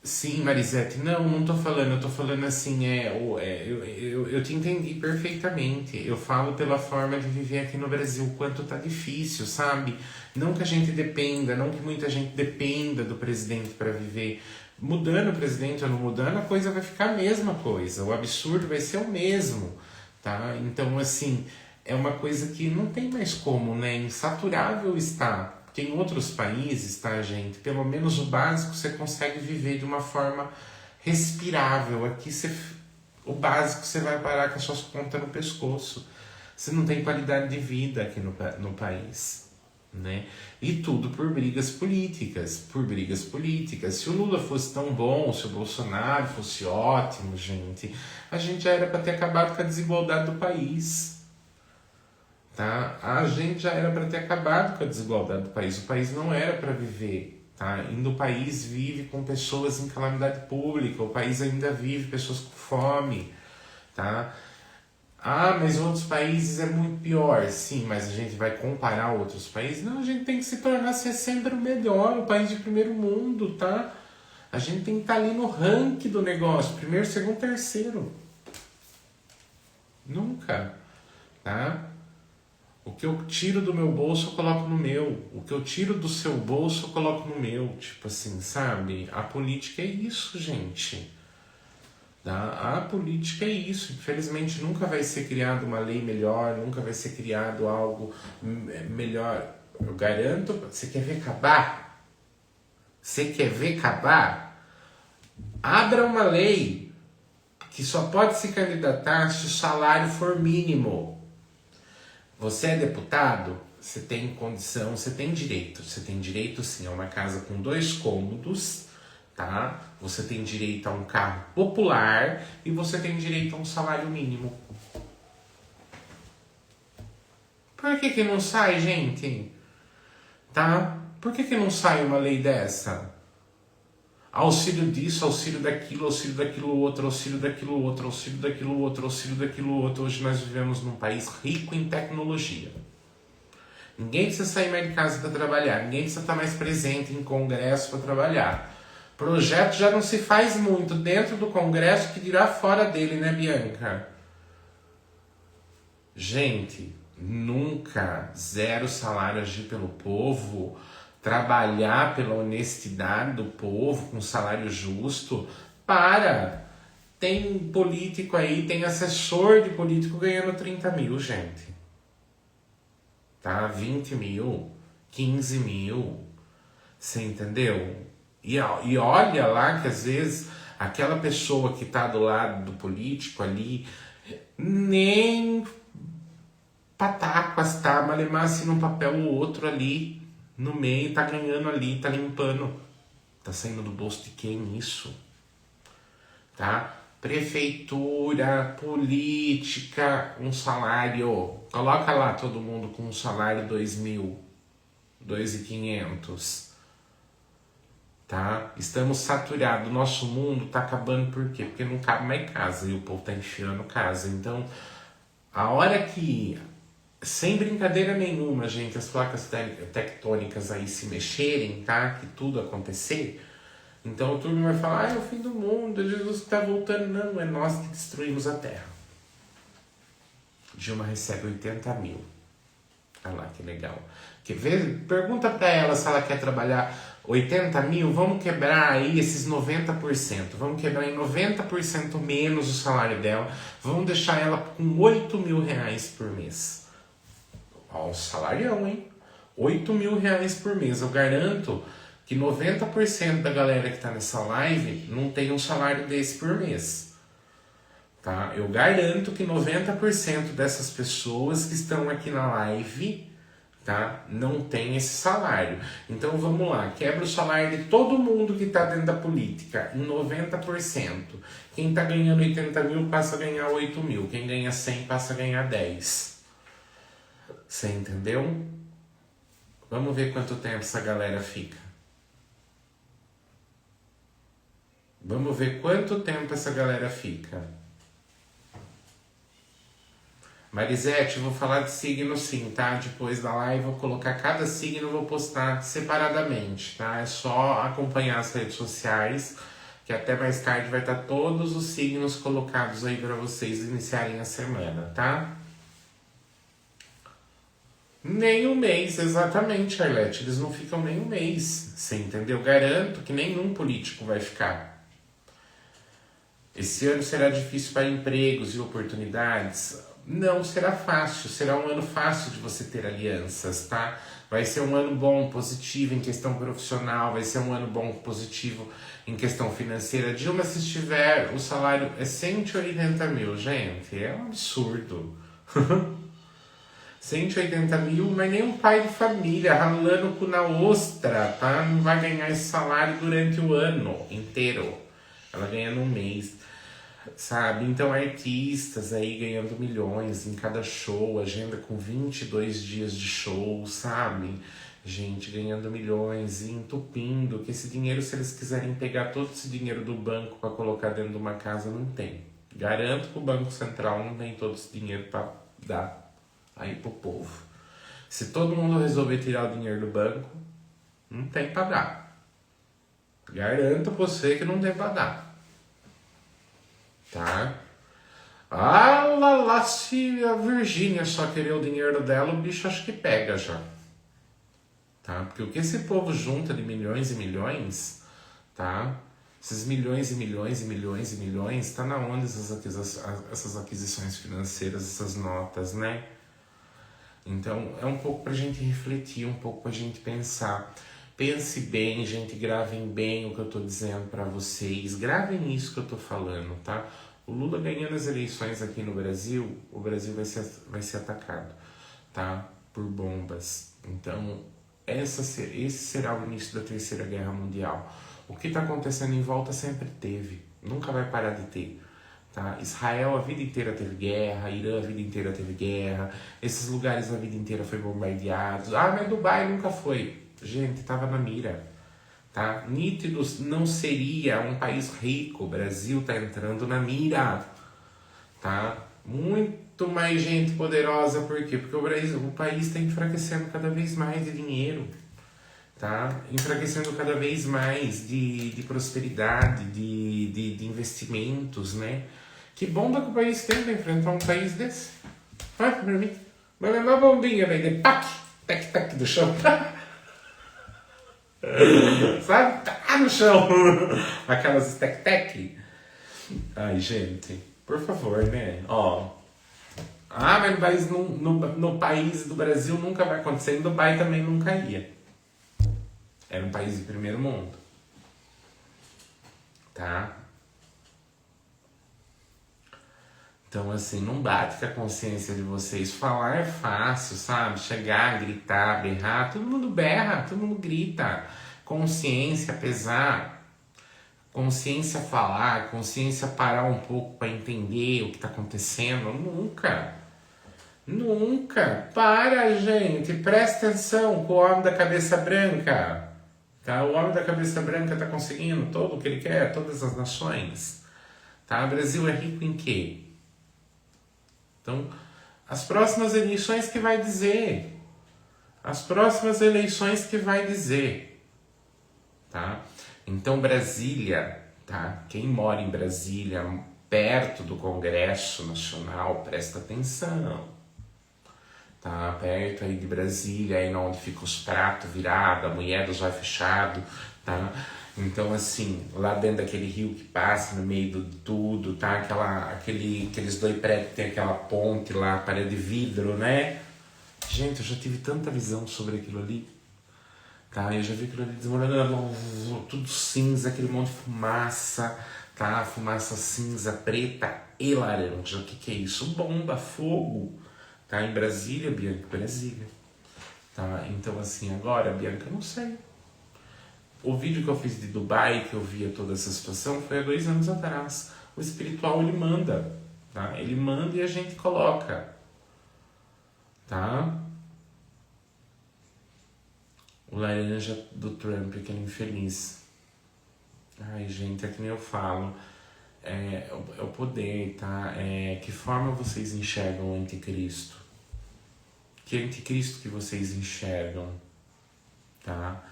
Sim, Marisete, não tô falando, eu tô falando assim, eu te entendi perfeitamente. Eu falo pela forma de viver aqui no Brasil, o quanto tá difícil, sabe? Não que a gente dependa, não que muita gente dependa do presidente para viver. Mudando o presidente ou não mudando, a coisa vai ficar a mesma coisa, o absurdo vai ser o mesmo, tá? Então, assim, é uma coisa que não tem mais como, né? Insaturável está. Porque em outros países, tá, gente? Pelo menos o básico você consegue viver de uma forma respirável. Aqui o básico você vai parar com as suas contas no pescoço. Você não tem qualidade de vida aqui no país, né? E tudo por brigas políticas, Se o Lula fosse tão bom, se o Bolsonaro fosse ótimo, gente, a gente já era para ter acabado com a desigualdade do país. Tá? A gente já era para ter acabado com a desigualdade do país. O país não era para viver, tá? Ainda o país vive com pessoas em calamidade pública. O país ainda vive pessoas com fome, tá? Ah, mas outros países é muito pior. Sim, mas a gente vai comparar outros países? Não, a gente tem que se tornar sempre o melhor, o país de primeiro mundo, tá? A gente tem que estar ali no ranking do negócio, primeiro, segundo, terceiro. Nunca, tá? O que eu tiro do meu bolso, eu coloco no meu. O que eu tiro do seu bolso, eu coloco no meu. Tipo assim, sabe? A política é isso, gente. Tá? A política é isso. Infelizmente, nunca vai ser criada uma lei melhor, nunca vai ser criado algo melhor. Eu garanto. Você quer ver acabar? Você quer ver acabar? Abra uma lei que só pode se candidatar se o salário for mínimo. Você é deputado, você tem condição, você tem direito sim a uma casa com 2 cômodos, tá? Você tem direito a um carro popular e você tem direito a um salário mínimo. Por que não sai, gente? Tá? Por que não sai uma lei dessa? Auxílio disso, auxílio daquilo outro, auxílio daquilo outro, auxílio daquilo outro, auxílio daquilo outro. Hoje nós vivemos num país rico em tecnologia. Ninguém precisa sair mais de casa para trabalhar, ninguém precisa estar mais presente em congresso para trabalhar. Projeto já não se faz muito dentro do congresso, que dirá fora dele, né, Bianca? Gente, nunca zero salário agir pelo povo, trabalhar pela honestidade do povo com salário justo. Tem político aí, tem assessor de político ganhando 30 mil, gente. tá? 20 mil, 15 mil, você entendeu? E olha lá que às vezes aquela pessoa que tá do lado do político ali, nem pataquas, tá? Malemar assim num papel ou outro ali, no meio, tá ganhando ali, tá limpando. Tá saindo do bolso de quem isso? Tá? Prefeitura, política, um salário. Coloca lá todo mundo com um salário 2.000, 2.500. Tá? Estamos saturados. Nosso mundo tá acabando por quê? Porque não cabe mais casa e o povo tá enfiando casa. Então, a hora que, sem brincadeira nenhuma, gente, as placas tectônicas aí se mexerem, tá? Que tudo acontecer. Então o turno vai falar, é o fim do mundo, Jesus está voltando. Não, é nós que destruímos a terra. Dilma recebe 80 mil. Olha lá, que legal. Quer ver? Pergunta para ela se ela quer trabalhar 80 mil, vamos quebrar aí esses 90%. Vamos quebrar em 90% menos o salário dela. Vamos deixar ela com 8 mil reais por mês. Ó, um salarião, hein? 8 mil reais por mês. Eu garanto que 90% da galera que tá nessa live não tem um salário desse por mês. Tá? Eu garanto que 90% dessas pessoas que estão aqui na live, tá, não tem esse salário. Então vamos lá, quebra o salário de todo mundo que está dentro da política em 90%. Quem está ganhando 80 mil passa a ganhar 8 mil. Quem ganha 100 passa a ganhar 10. Você entendeu? Vamos ver quanto tempo essa galera fica. Vamos ver quanto tempo essa galera fica. Marisete, vou falar de signo sim, tá? Depois da live vou colocar cada signo, vou postar separadamente, tá? É só acompanhar as redes sociais, que até mais tarde vai estar todos os signos colocados aí para vocês iniciarem a semana, tá? Nem um mês, exatamente, Arlete. Eles não ficam nem um mês, você entendeu? Garanto que nenhum político vai ficar. Esse ano será difícil para empregos e oportunidades? Não será fácil, será um ano fácil de você ter alianças, tá? Vai ser um ano bom, positivo em questão profissional, vai ser um ano bom, positivo em questão financeira. Dilma, se estiver, o salário é 180 mil, gente, é um absurdo. 180 mil, mas nem um pai de família ralando o cu na ostra, tá? Não vai ganhar esse salário durante o ano inteiro. Ela ganha no mês, sabe? Então artistas aí ganhando milhões em cada show, agenda com 22 dias de show, sabe? Gente ganhando milhões e entupindo, que esse dinheiro, se eles quiserem pegar todo esse dinheiro do banco para colocar dentro de uma casa, não tem. Garanto que o Banco Central não tem todo esse dinheiro para dar aí pro povo. Se todo mundo resolver tirar o dinheiro do banco, não tem para dar. Garanto pra você que não tem pra dar. Tá? Ah, lá, se a Virgínia só querer o dinheiro dela, o bicho acho que pega já. Tá? Porque o que esse povo junta de milhões e milhões, tá? Esses milhões e milhões e milhões e milhões, tá na onde essas aquisições financeiras, essas notas, né? Então, é um pouco pra gente refletir, um pouco pra gente pensar. Pense bem, gente, gravem bem o que eu tô dizendo pra vocês. Gravem isso que eu tô falando, tá? O Lula ganhando as eleições aqui no Brasil, o Brasil vai ser atacado, tá? Por bombas. Então, esse será o início da Terceira Guerra Mundial. O que tá acontecendo em volta sempre teve. Nunca vai parar de ter. Tá? Israel a vida inteira teve guerra, Irã a vida inteira teve guerra, esses lugares a vida inteira foi bombardeados. Ah, mas Dubai nunca foi. Gente, estava na mira. Tá? Nítido não seria um país rico, o Brasil está entrando na mira. Tá? Muito mais gente poderosa, por quê? Porque o país está enfraquecendo cada vez mais de dinheiro. Tá? Enfraquecendo cada vez mais de prosperidade, de investimentos, né? Que bomba que o país tem para enfrentar um país desse? Vai pra mim. Vai levar a bombinha, velho, de pac, tac, do chão. Sabe? Tá no chão. Aquelas tec. Ai, gente, por favor, né? Ó, Ah, mas no país do Brasil nunca vai acontecer. Em Dubai também nunca ia. Era um país de primeiro mundo. Tá? Então, assim, não bate com a consciência de vocês. Falar é fácil, sabe? Chegar, gritar, berrar. Todo mundo berra, todo mundo grita. Consciência pesar. Consciência falar. Consciência parar um pouco para entender o que está acontecendo. Nunca. Nunca. Para, gente. Presta atenção com o homem da cabeça branca. Tá? O homem da cabeça branca está conseguindo tudo o que ele quer, todas as nações. Tá? O Brasil é rico em quê? Então, as próximas eleições que vai dizer. As próximas eleições que vai dizer. Tá? Então, Brasília, tá? Quem mora em Brasília, perto do Congresso Nacional, presta atenção. Tá? Perto aí de Brasília, aí onde fica os pratos virados, a mulher dos olhos fechados, tá? Então, assim, lá dentro daquele rio que passa no meio do tudo, tá? Aqueles dois prédios que tem aquela ponte lá, parede de vidro, né? Gente, eu já tive tanta visão sobre aquilo ali, tá? Eu já vi aquilo ali desmoronando, tudo cinza, aquele monte de fumaça, tá? Fumaça cinza, preta e laranja. O que é isso? Bomba, fogo, tá? Em Brasília, Bianca, Brasília. Tá? Então, assim, agora, Bianca, eu não sei. O vídeo que eu fiz de Dubai, que eu via toda essa situação, foi há 2 anos atrás. O espiritual, ele manda, tá? Ele manda e a gente coloca, tá? O laranja do Trump, aquele infeliz. Ai, gente, é que nem eu falo. É o poder, tá? Que forma vocês enxergam o anticristo? Que anticristo que vocês enxergam, tá?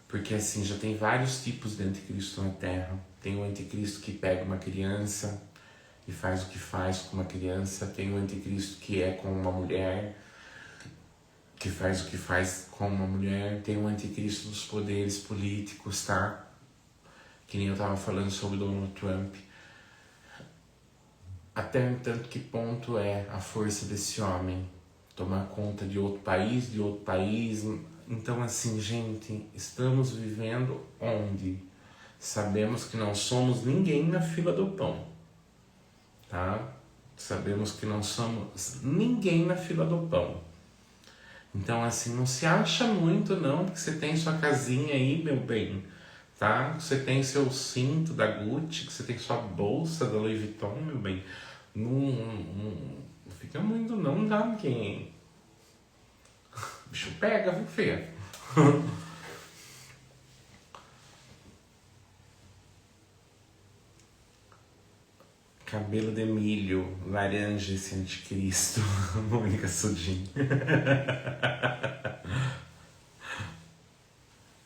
Porque assim, já tem vários tipos de anticristo na Terra. Tem o anticristo que pega uma criança e faz o que faz com uma criança. Tem o anticristo que é com uma mulher, que faz o que faz com uma mulher. Tem o anticristo dos poderes políticos, tá? Que nem eu tava falando sobre Donald Trump. Até tanto que ponto é a força desse homem? Tomar conta de outro país. Então, assim, gente, estamos vivendo onde sabemos que não somos ninguém na fila do pão, tá? Sabemos que não somos ninguém na fila do pão. Então, assim, não se acha muito, não, porque você tem sua casinha aí, meu bem, tá? Você tem seu cinto da Gucci, que você tem sua bolsa da Louis Vuitton, meu bem. Não fica muito, não dá ninguém. O bicho pega, viu, Fê? Cabelo de milho, laranja esse anticristo. Mônica Sudin.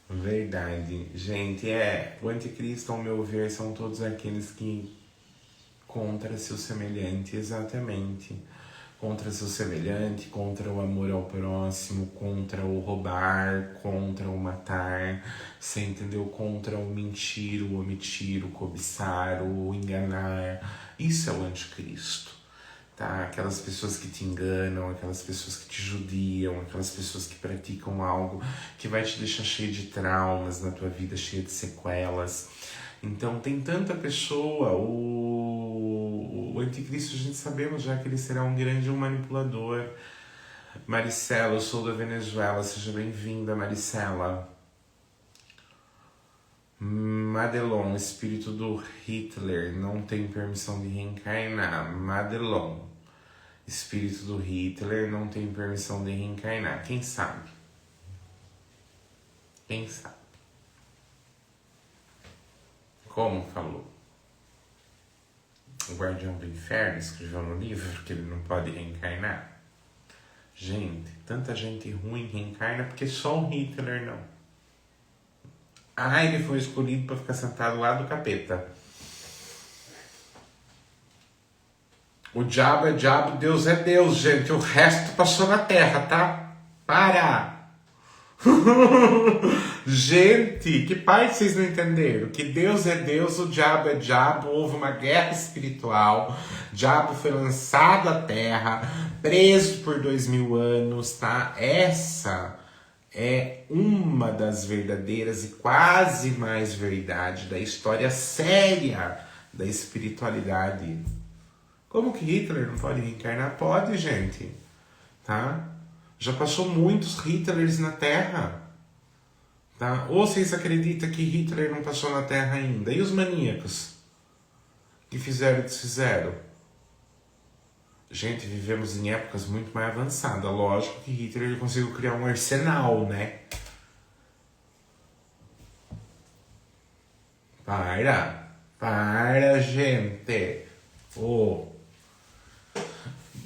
Verdade. Gente, o anticristo, ao meu ver, são todos aqueles que contra seu semelhante, exatamente. Contra seu semelhante, contra o amor ao próximo, contra o roubar, contra o matar, você entendeu? Contra o mentir, o omitir, o cobiçar, o enganar. Isso é o anticristo, tá? Aquelas pessoas que te enganam, aquelas pessoas que te judiam, aquelas pessoas que praticam algo que vai te deixar cheio de traumas na tua vida, cheio de sequelas. Então tem tanta pessoa, o anticristo a gente sabemos já que ele será um grande manipulador. Maricela, eu sou da Venezuela, seja bem-vinda, Maricela. Madelon, espírito do Hitler, não tem permissão de reencarnar. Madelon, espírito do Hitler, não tem permissão de reencarnar. Quem sabe? Quem sabe? Como falou o Guardião do Inferno, escreveu no livro que ele não pode reencarnar. Gente, tanta gente ruim reencarna porque só o Hitler não. Ele foi escolhido para ficar sentado lá do capeta. O diabo é diabo, Deus é Deus, gente. O resto passou na terra, tá? Para! Gente, que parte vocês não entenderam? Que Deus é Deus, o diabo é diabo, houve uma guerra espiritual, o diabo foi lançado à terra, preso por 2000 anos, tá? Essa é uma das verdadeiras e quase mais verdade da história séria da espiritualidade. Como que Hitler não pode reencarnar? Pode, gente, tá? Já passou muitos Hitlers na Terra. Tá? Ou vocês acreditam que Hitler não passou na Terra ainda? E os maníacos que fizeram e desfizeram? Gente, vivemos em épocas muito mais avançadas. Lógico que Hitler conseguiu criar um arsenal, né? Para, gente.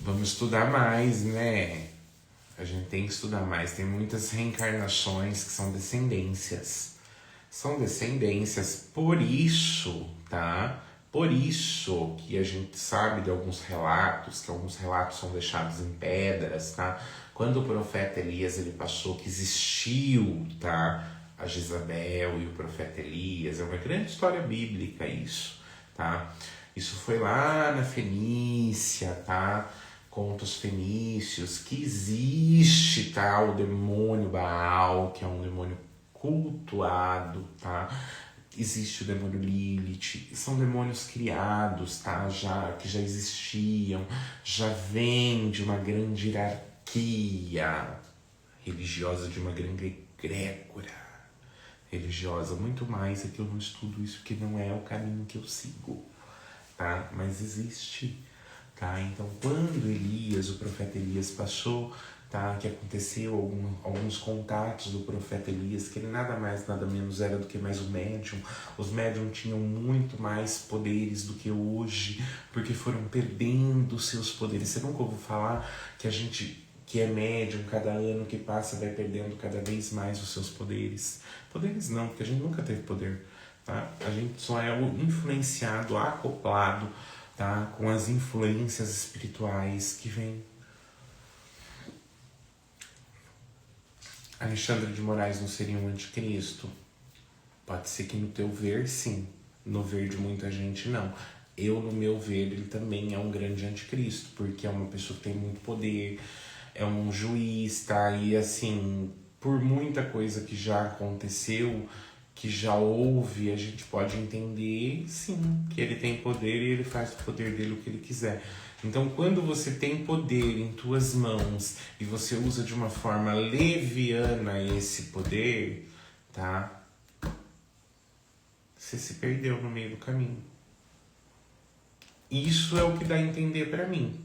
Vamos estudar mais, né? A gente tem que estudar mais. Tem muitas reencarnações que são descendências. São descendências, por isso, tá? Por isso que a gente sabe de alguns relatos, que alguns relatos são deixados em pedras, tá? Quando o profeta Elias, ele passou, que existiu, tá? A Jezabel e o profeta Elias, é uma grande história bíblica isso, tá? Isso foi lá na Fenícia, tá? Conta os fenícios que existe, tá? O demônio Baal, que é um demônio cultuado, tá? Existe o demônio Lilith, são demônios criados, tá? Que já existiam, já vem de uma grande hierarquia religiosa, de uma grande egrégora religiosa. Muito mais é que eu não estudo isso, porque não é o caminho que eu sigo, tá? Mas existe, tá? Então, quando Elias, o profeta Elias passou, tá? Que aconteceu alguns contatos do profeta Elias, que ele nada mais, nada menos era do que mais um médium. Os médiums tinham muito mais poderes do que hoje, porque foram perdendo seus poderes. Você nunca ouviu falar que a gente que é médium, cada ano que passa vai perdendo cada vez mais os seus poderes? Poderes não, porque a gente nunca teve poder, tá? A gente só é influenciado, acoplado, tá? Com as influências espirituais que vêm. Alexandre de Moraes não seria um anticristo? Pode ser que no teu ver, sim. No ver de muita gente, não. Eu, no meu ver, ele também é um grande anticristo, porque é uma pessoa que tem muito poder, é um juiz, tá? E assim, por muita coisa que já aconteceu, que já houve, a gente pode entender, sim, que ele tem poder e ele faz do poder dele o que ele quiser. Então, quando você tem poder em tuas mãos e você usa de uma forma leviana esse poder, tá? Você se perdeu no meio do caminho. Isso é o que dá a entender pra mim.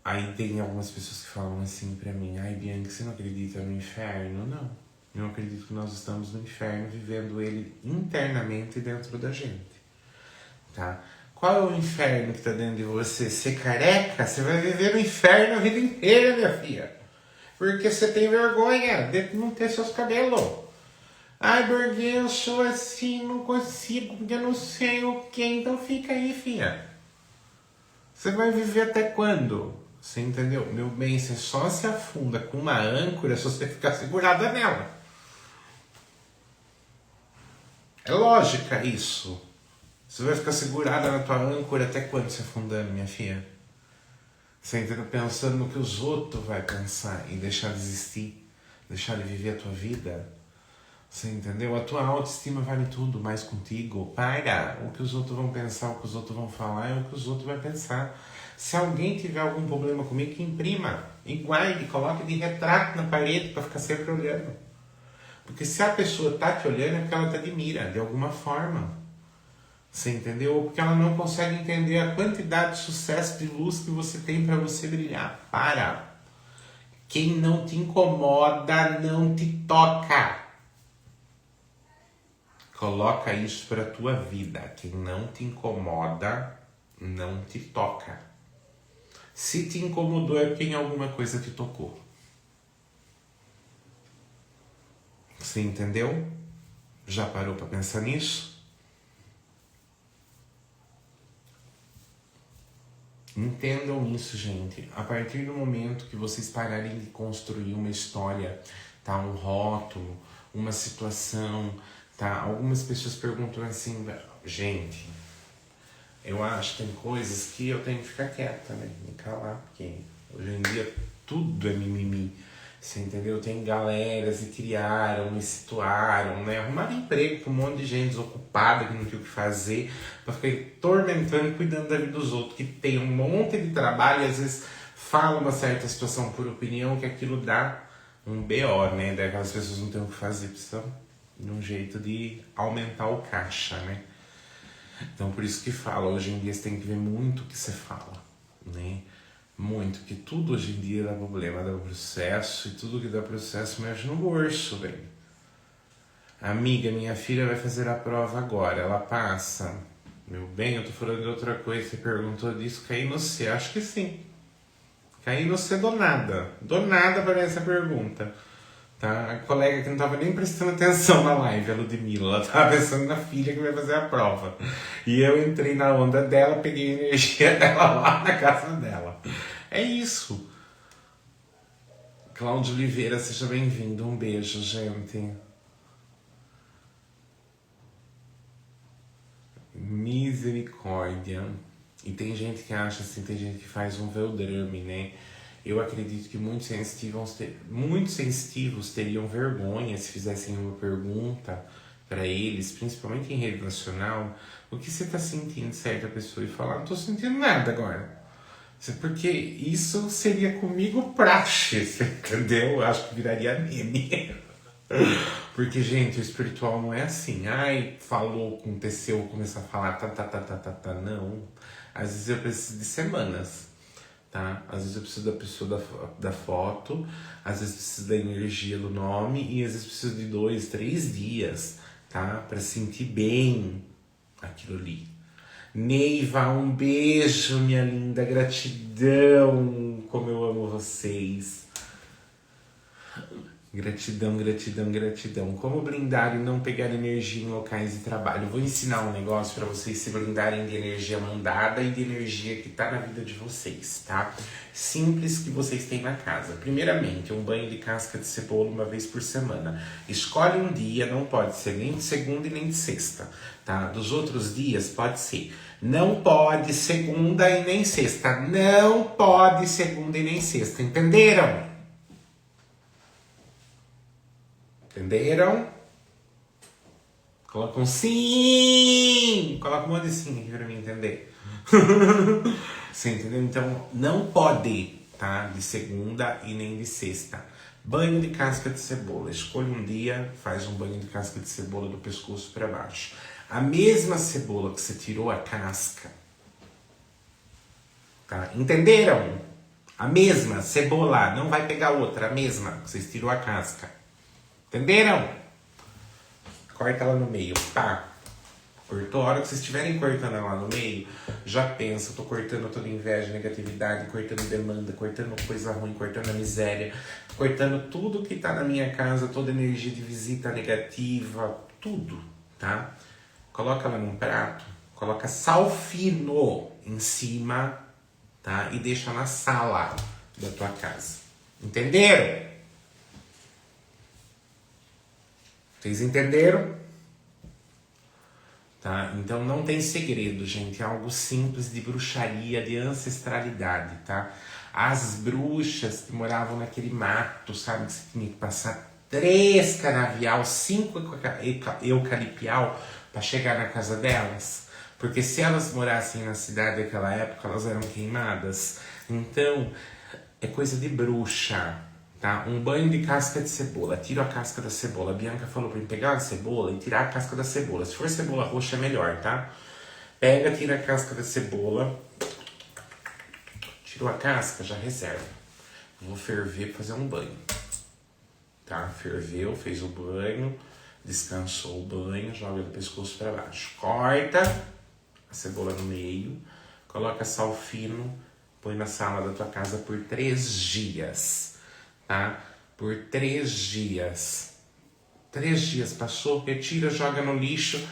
Aí tem algumas pessoas que falam assim pra mim: ai, Bianca, você não acredita no inferno? Não. Eu acredito que nós estamos no inferno, vivendo ele internamente dentro da gente, tá? Qual é o inferno que tá dentro de você? Ser careca? Você vai viver no inferno a vida inteira, minha filha. Porque você tem vergonha de não ter seus cabelos. Ai, porque eu sou assim, não consigo, porque eu não sei o que. Então fica aí, filha. Você vai viver até quando? Você entendeu? Meu bem, você só se afunda com uma âncora se você ficar segurada nela. É lógica isso. Você vai ficar segurada na tua âncora até quando se afundando, minha filha? Você entendeu? Pensando no que os outros vão pensar e deixar de existir, deixar de viver a tua vida. Você entendeu? A tua autoestima vale tudo, mais contigo. Para! O que os outros vão pensar, o que os outros vão falar é o que os outros vão pensar. Se alguém tiver algum problema comigo, que imprima e guarde, coloque de retrato na parede para ficar sempre olhando. Porque se a pessoa tá te olhando é porque ela te admira, de alguma forma. Você entendeu? Ou porque ela não consegue entender a quantidade de sucesso, de luz que você tem para você brilhar. Para! Quem não te incomoda não te toca. Coloca isso para a tua vida. Quem não te incomoda não te toca. Se te incomodou é porque em alguma coisa te tocou. Você entendeu? Já parou para pensar nisso? Entendam isso, gente. A partir do momento que vocês pararem de construir uma história, tá? Um rótulo, uma situação, tá? Algumas pessoas perguntam assim, gente, eu acho que tem coisas que eu tenho que ficar quieta, né? Me calar, porque hoje em dia tudo é mimimi. Você entendeu? Tem galeras que criaram, me situaram, né? Arrumaram emprego pra um monte de gente desocupada que não tinha o que fazer, pra ficar tormentando, cuidando da vida dos outros, que tem um monte de trabalho e às vezes fala uma certa situação por opinião que aquilo dá um BO, né? Daí aquelas pessoas não têm o que fazer, precisam de um jeito de aumentar o caixa, né? Então por isso que fala, hoje em dia você tem que ver muito o que você fala, né? Muito, que tudo hoje em dia dá problema, dá processo, e tudo que dá processo mexe no bolso, velho. Amiga, minha filha vai fazer a prova agora, ela passa. Meu bem, eu tô falando de outra coisa, você perguntou disso, caí no C, acho que sim. Caí no C do nada aparece essa pergunta. Tá? A colega que não tava nem prestando atenção na live, a Ludmilla, ela tava pensando na filha que vai fazer a prova. E eu entrei na onda dela, peguei a energia dela lá na casa dela. É isso. Cláudio Oliveira, seja bem-vindo. Um beijo, gente. Misericórdia. E tem gente que acha assim, tem gente que faz um veldrame, né? Eu acredito que muitos sensitivos teriam vergonha se fizessem uma pergunta para eles, principalmente em rede nacional, o que você está sentindo, certa pessoa, e falar, não estou sentindo nada agora. Porque isso seria comigo praxe, você entendeu? Eu acho que viraria meme. Porque, gente, o espiritual não é assim. Ai, falou, aconteceu, começou a falar, não. Às vezes eu preciso de semanas, tá? Às vezes eu preciso da pessoa da foto, às vezes preciso da energia do nome e às vezes preciso de 2, 3 dias, tá? Pra sentir bem aquilo ali. Neiva, um beijo, minha linda, gratidão, como eu amo vocês. Gratidão, gratidão, gratidão. Como blindar e não pegar energia em locais de trabalho? Vou ensinar um negócio para vocês se blindarem de energia mandada e de energia que tá na vida de vocês, tá? Simples que vocês têm na casa. Primeiramente, um banho de casca de cebola uma vez por semana. Escolhe um dia, não pode ser nem de segunda e nem de sexta, tá? Dos outros dias pode ser. Não pode segunda e nem sexta. Não pode segunda e nem sexta. Entenderam? Entenderam? Coloca um sim! Coloca um monte de sim aqui pra mim entender. Você entendeu? Então, não pode, tá? De segunda e nem de sexta. Banho de casca de cebola. Escolha um dia, faz um banho de casca de cebola do pescoço para baixo. A mesma cebola que você tirou a casca. Tá? Entenderam? A mesma cebola. Não vai pegar outra. A mesma que vocês tirou a casca. Entenderam? Corta ela no meio, pá. Cortou, a hora que vocês estiverem cortando ela no meio, já pensa, tô cortando toda inveja, negatividade, cortando demanda, cortando coisa ruim, cortando a miséria, cortando tudo que tá na minha casa, toda energia de visita negativa, tudo, tá? Coloca ela num prato, coloca sal fino em cima, tá? E deixa na sala da tua casa. Entenderam? Vocês entenderam? Tá? Então não tem segredo, gente. É algo simples de bruxaria, de ancestralidade, tá? As bruxas que moravam naquele mato, sabe? Que você tinha que passar 3 canavial, 5 eucalipial para chegar na casa delas. Porque se elas morassem na cidade daquela época, elas eram queimadas. Então, é coisa de bruxa. Tá? Um banho de casca de cebola. Tiro a casca da cebola. A Bianca falou pra mim pegar a cebola e tirar a casca da cebola. Se for cebola roxa é melhor, tá? Pega, tira a casca da cebola. Tirou a casca, já reserva. Vou ferver pra fazer um banho. Tá? Ferveu, fez o banho. Descansou o banho. Joga do pescoço pra baixo. Corta a cebola no meio. Coloca sal fino. Põe na sala da tua casa por 3 dias. Tá? Por 3 dias. 3 dias passou, retira, joga no lixo.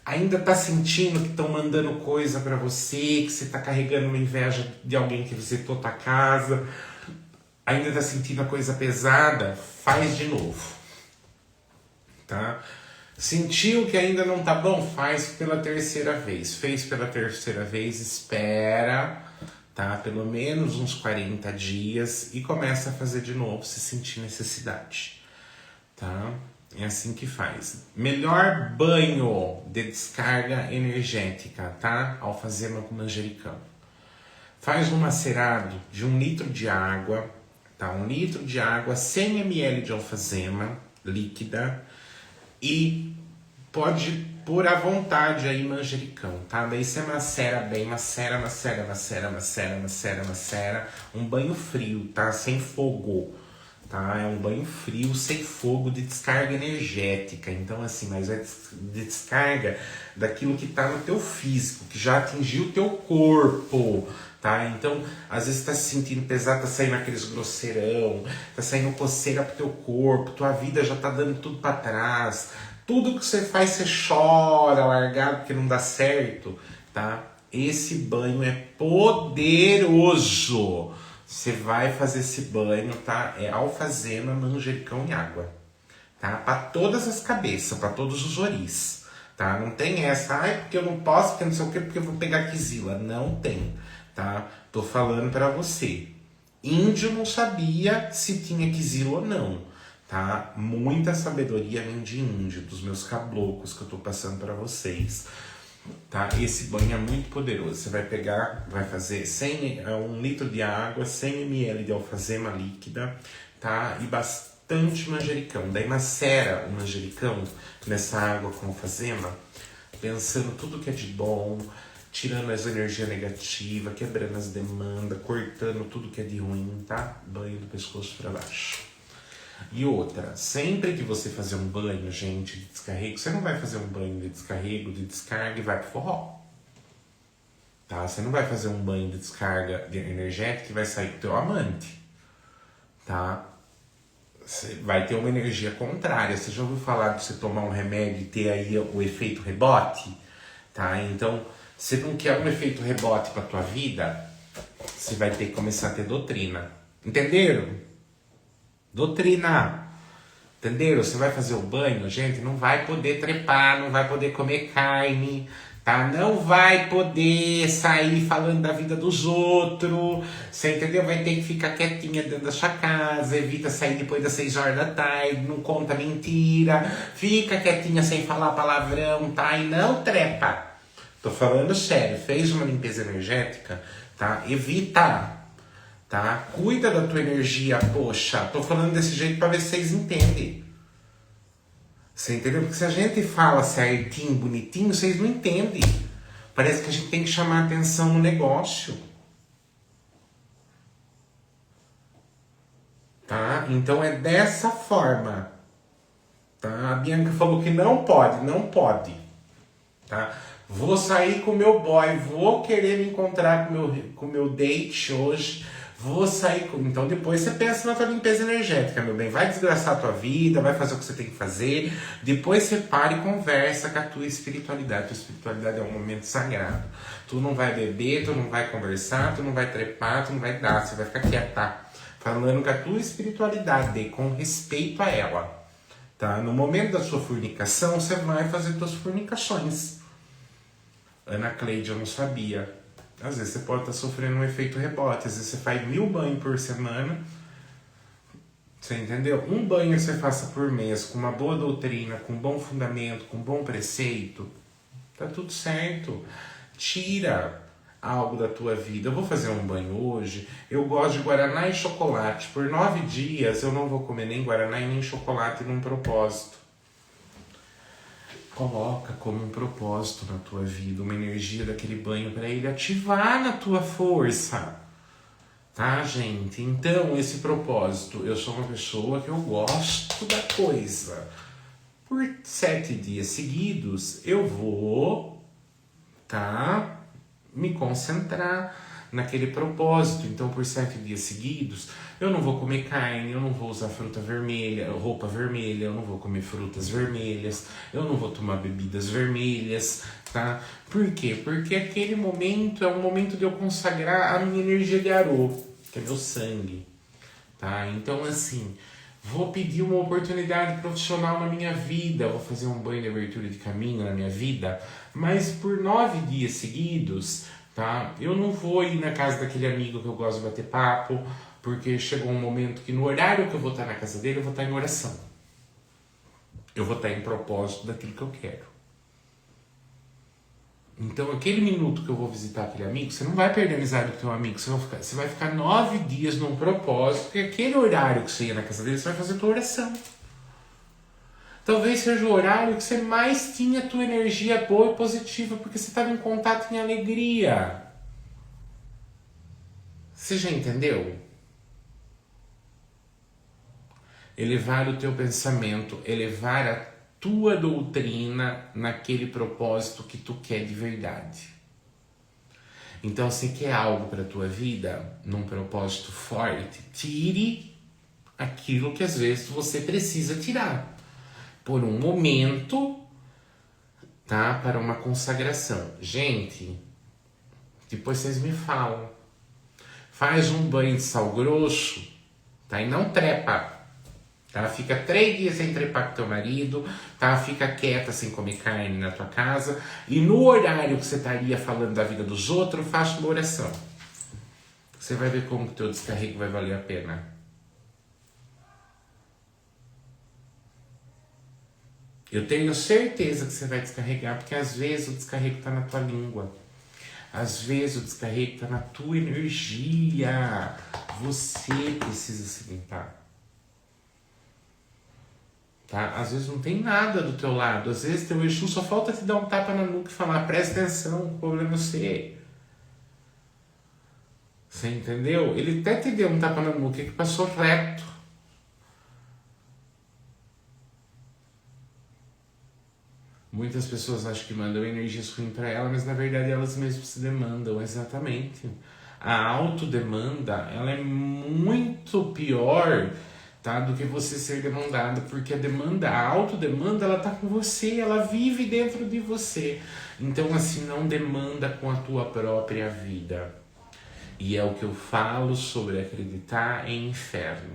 Ainda tá sentindo que estão mandando coisa pra você, que você tá carregando uma inveja de alguém que visitou tua casa. Ainda tá sentindo a coisa pesada? Faz de novo. tá? Sentiu que ainda não tá bom? Faz pela terceira vez. Fez pela terceira vez, espera, tá? Pelo menos uns 40 dias e começa a fazer de novo se sentir necessidade, tá? É assim que faz. Melhor banho de descarga energética, tá? Alfazema com manjericão. Faz um macerado de 1 litro de água, tá? 1 litro de água, 100 ml de alfazema líquida e pode pôr à vontade aí manjericão, tá? Daí você macera bem, macera. Um banho frio, tá? Sem fogo, tá? É um banho frio, sem fogo, de descarga energética. Então, assim, mas é de descarga daquilo que tá no teu físico, que já atingiu o teu corpo, tá? Então, às vezes tá se sentindo pesado, tá saindo aqueles grosseirão, tá saindo coceira pro teu corpo, tua vida já tá dando tudo pra trás. Tudo que você faz, você chora, largado, porque não dá certo, tá? Esse banho é poderoso. Você vai fazer esse banho, tá? É alfazema, manjericão e água, tá? Para todas as cabeças, para todos os oris, tá? Não tem essa, ai, porque eu não posso, porque não sei o quê, porque eu vou pegar quizila. Não tem, tá? Tô falando para você. Índio não sabia se tinha quizila ou não, tá? Muita sabedoria vem de índio, dos meus caboclos que eu tô passando para vocês, tá? Esse banho é muito poderoso. Você vai pegar, vai fazer 1 litro de água, 100 ml de alfazema líquida, tá? E bastante manjericão. Daí macera o manjericão nessa água com alfazema, pensando tudo que é de bom, tirando as energias negativas, quebrando as demandas, cortando tudo que é de ruim, tá? Banho do pescoço para baixo. E outra, sempre que você fazer um banho, gente, de descarrego, você não vai fazer um banho de descarrego, de descarga e vai pro forró. Tá? Você não vai fazer um banho de descarga energética e vai sair com o teu amante. Tá? Você vai ter uma energia contrária. Você já ouviu falar de você tomar um remédio e ter aí o efeito rebote? Tá? Então, você não quer um efeito rebote pra tua vida, você vai ter que começar a ter doutrina. Entenderam? Doutrina, entenderam? Você vai fazer o banho, gente, não vai poder trepar, não vai poder comer carne, tá? Não vai poder sair falando da vida dos outros, você entendeu? Vai ter que ficar quietinha dentro da sua casa, evita sair depois das 6 horas da tarde, não conta mentira, fica quietinha sem falar palavrão, tá? E não trepa. Tô falando sério, fez uma limpeza energética, tá? Evita. Tá? Cuida da tua energia, poxa. Tô falando desse jeito pra ver se vocês entendem. Você entendeu? Porque se a gente fala certinho, bonitinho, vocês não entendem. Parece que a gente tem que chamar atenção no negócio. Tá? Então é dessa forma. Tá? A Bianca falou que não pode. Não pode. Tá? Vou sair com o meu boy. Vou querer me encontrar com o meu date hoje. Vou sair com... Então depois você pensa na tua limpeza energética, meu bem. Vai desgraçar a tua vida, vai fazer o que você tem que fazer. Depois você para e conversa com a tua espiritualidade. Tua espiritualidade é um momento sagrado. Tu não vai beber, tu não vai conversar, tu não vai trepar, tu não vai dar. Você vai ficar quieta, falando com a tua espiritualidade, com respeito a ela. Tá? No momento da sua fornicação, você vai fazer suas fornicações. Ana Cleide, eu não sabia. Às vezes você pode estar sofrendo um efeito rebote. Às vezes você faz 1000 banhos por semana. Você entendeu? Um banho que você faça por mês, com uma boa doutrina, com um bom fundamento, com um bom preceito, tá tudo certo. Tira algo da tua vida. Eu vou fazer um banho hoje. Eu gosto de guaraná e chocolate. Por 9 dias eu não vou comer nem guaraná e nem chocolate num propósito. Coloca como um propósito na tua vida, uma energia daquele banho para ele ativar na tua força. Tá, gente? Então, esse propósito, eu sou uma pessoa que eu gosto da coisa. Por 7 dias seguidos, eu vou, tá, me concentrar naquele propósito. Então, por 7 dias seguidos, eu não vou comer carne, eu não vou usar fruta vermelha, roupa vermelha, eu não vou comer frutas vermelhas, eu não vou tomar bebidas vermelhas, tá? Por quê? Porque aquele momento é um momento de eu consagrar a minha energia de Arô, que é meu sangue, tá? Então, assim, Vou pedir uma oportunidade profissional na minha vida, vou fazer um banho de abertura de caminho na minha vida, mas por 9 dias seguidos, tá? Eu não vou ir na casa daquele amigo que eu gosto de bater papo, porque chegou um momento que no horário que eu vou estar na casa dele, eu vou estar em oração. Eu vou estar em propósito daquilo que eu quero. Então, aquele minuto que eu vou visitar aquele amigo, você não vai perder a amizade com o teu amigo, você vai ficar 9 dias num propósito, porque aquele horário que você ia na casa dele, você vai fazer a tua oração. Talvez seja o horário que você mais tinha a tua energia boa e positiva, porque você estava em contato em alegria. Você já entendeu? Elevar o teu pensamento, elevar a tua doutrina naquele propósito que tu quer de verdade. Então, se quer algo para a tua vida, num propósito forte, tire aquilo que às vezes você precisa tirar. Por um momento, tá? Para uma consagração. Gente, depois vocês me falam. Faz um banho de sal grosso, tá? E não trepa. Tá? Fica 3 dias sem trepar com teu marido, tá? Fica quieta sem comer carne na tua casa, e no horário que você estaria falando da vida dos outros, faça uma oração. Você vai ver como que o teu descarrego vai valer a pena. Eu tenho certeza que você vai descarregar, porque às vezes o descarrego está na tua língua. Às vezes o descarrego está na tua energia. Você precisa se limpar. Tá? Às vezes não tem nada do teu lado. Às vezes teu Exu só falta te dar um tapa na nuca e falar: presta atenção, o problema é você. Você entendeu? Ele até te deu um tapa na nuca que passou reto. Muitas pessoas acham que mandam energias ruins para ela, mas na verdade elas mesmas se demandam, exatamente. A autodemanda, ela é muito pior, tá, do que você ser demandado, porque a autodemanda, ela tá com você, ela vive dentro de você. Então, assim, não demanda com a tua própria vida. E é o que eu falo sobre acreditar em inferno.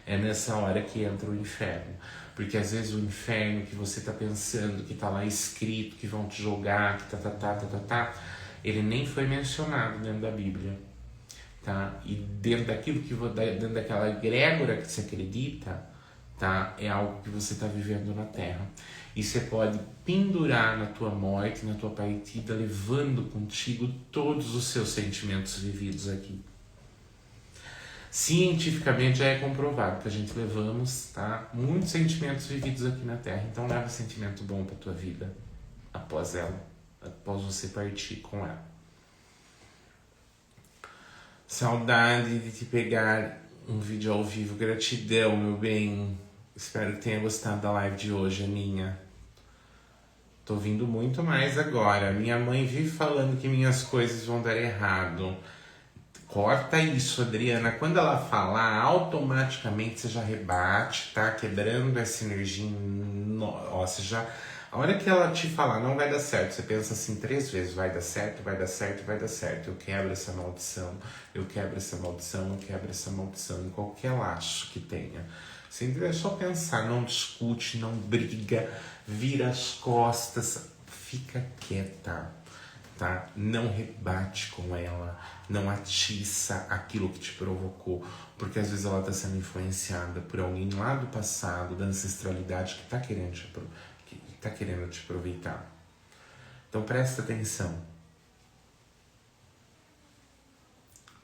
É nessa hora que entra o inferno. Porque às vezes o inferno que você está pensando, que está lá escrito, que vão te jogar, que ele nem foi mencionado dentro da Bíblia. Tá? E dentro daquilo que dentro daquela egrégora que você acredita, tá? É algo que você está vivendo na Terra. E você pode pendurar na tua morte, na tua partida, levando contigo todos os seus sentimentos vividos aqui. Cientificamente já é comprovado que a gente levamos, tá, muitos sentimentos vividos aqui na Terra. Então leva sentimento bom para tua vida após você partir com ela. Saudade de te pegar um vídeo ao vivo. Gratidão, meu bem. Espero que tenha gostado da live de hoje, Aninha. Tô vindo muito mais agora. Minha mãe vive falando que minhas coisas vão dar errado. Corta isso, Adriana. Quando ela falar, automaticamente você já rebate, tá? Quebrando essa energia. Você já... A hora que ela te falar, não vai dar certo, você pensa assim 3 vezes, vai dar certo, vai dar certo, vai dar certo. Eu quebro essa maldição, eu quebro essa maldição, eu quebro essa maldição, em qualquer laço que tenha. Sempre é só pensar, não discute, não briga, vira as costas, fica quieta, tá? Não rebate com ela, não atiça aquilo que te provocou, porque às vezes ela está sendo influenciada por alguém lá do passado, da ancestralidade, que está querendo te aproveitar. Então presta atenção.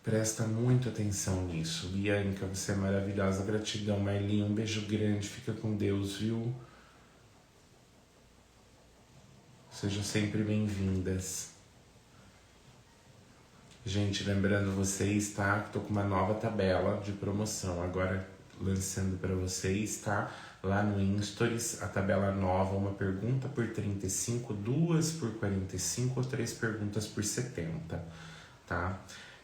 Presta muito atenção nisso. Bianca, você é maravilhosa. Gratidão, Marlinha. Um beijo grande. Fica com Deus, viu? Sejam sempre bem-vindas. Gente, lembrando vocês, tá? Tô com uma nova tabela de promoção agora lançando para vocês, tá? Lá no Stories, a tabela nova, uma pergunta por 35, 2 por 45 ou 3 perguntas por 70, tá?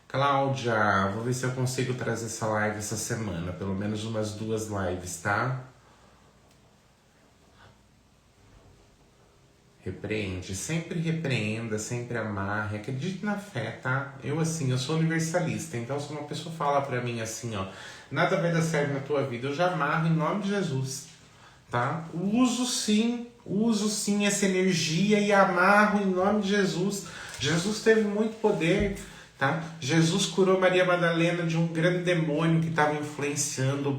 Cláudia, vou ver se eu consigo trazer essa live essa semana, pelo menos umas 2 lives, tá? Repreende, sempre repreenda, sempre amarre, acredite na fé, tá? Eu sou universalista, então se uma pessoa fala pra mim assim, ó, nada vai dar certo na tua vida, eu já amarro em nome de Jesus, tá? Uso sim essa energia e amarro em nome de Jesus. Jesus teve muito poder, tá? Jesus curou Maria Madalena de um grande demônio que estava influenciando,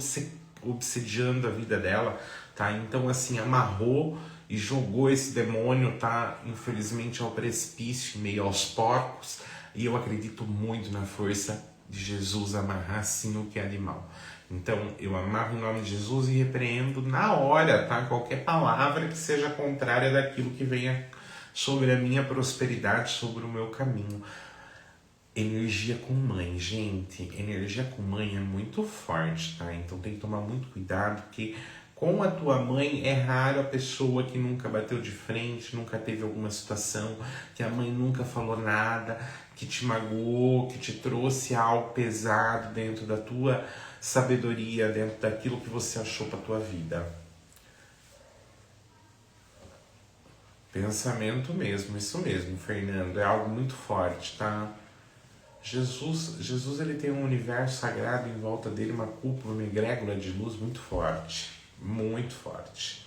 obsediando a vida dela, tá? Então assim, amarrou e jogou esse demônio, tá? Infelizmente ao precipício, meio aos porcos, e eu acredito muito na força de Jesus amarrar sim o que é de mal. Então eu amarro em nome de Jesus e repreendo na hora, tá? Qualquer palavra que seja contrária daquilo que venha sobre a minha prosperidade, sobre o meu caminho. Energia com mãe, gente, energia com mãe é muito forte, tá? Então tem que tomar muito cuidado, porque com a tua mãe é raro a pessoa que nunca bateu de frente, nunca teve alguma situação, que a mãe nunca falou nada, que te magoou, que te trouxe algo pesado dentro da tua sabedoria, dentro daquilo que você achou para tua vida. Pensamento mesmo, isso mesmo, Fernando, é algo muito forte, tá? Jesus ele tem um universo sagrado em volta dele, uma cúpula, uma egrégora de luz muito forte, muito forte.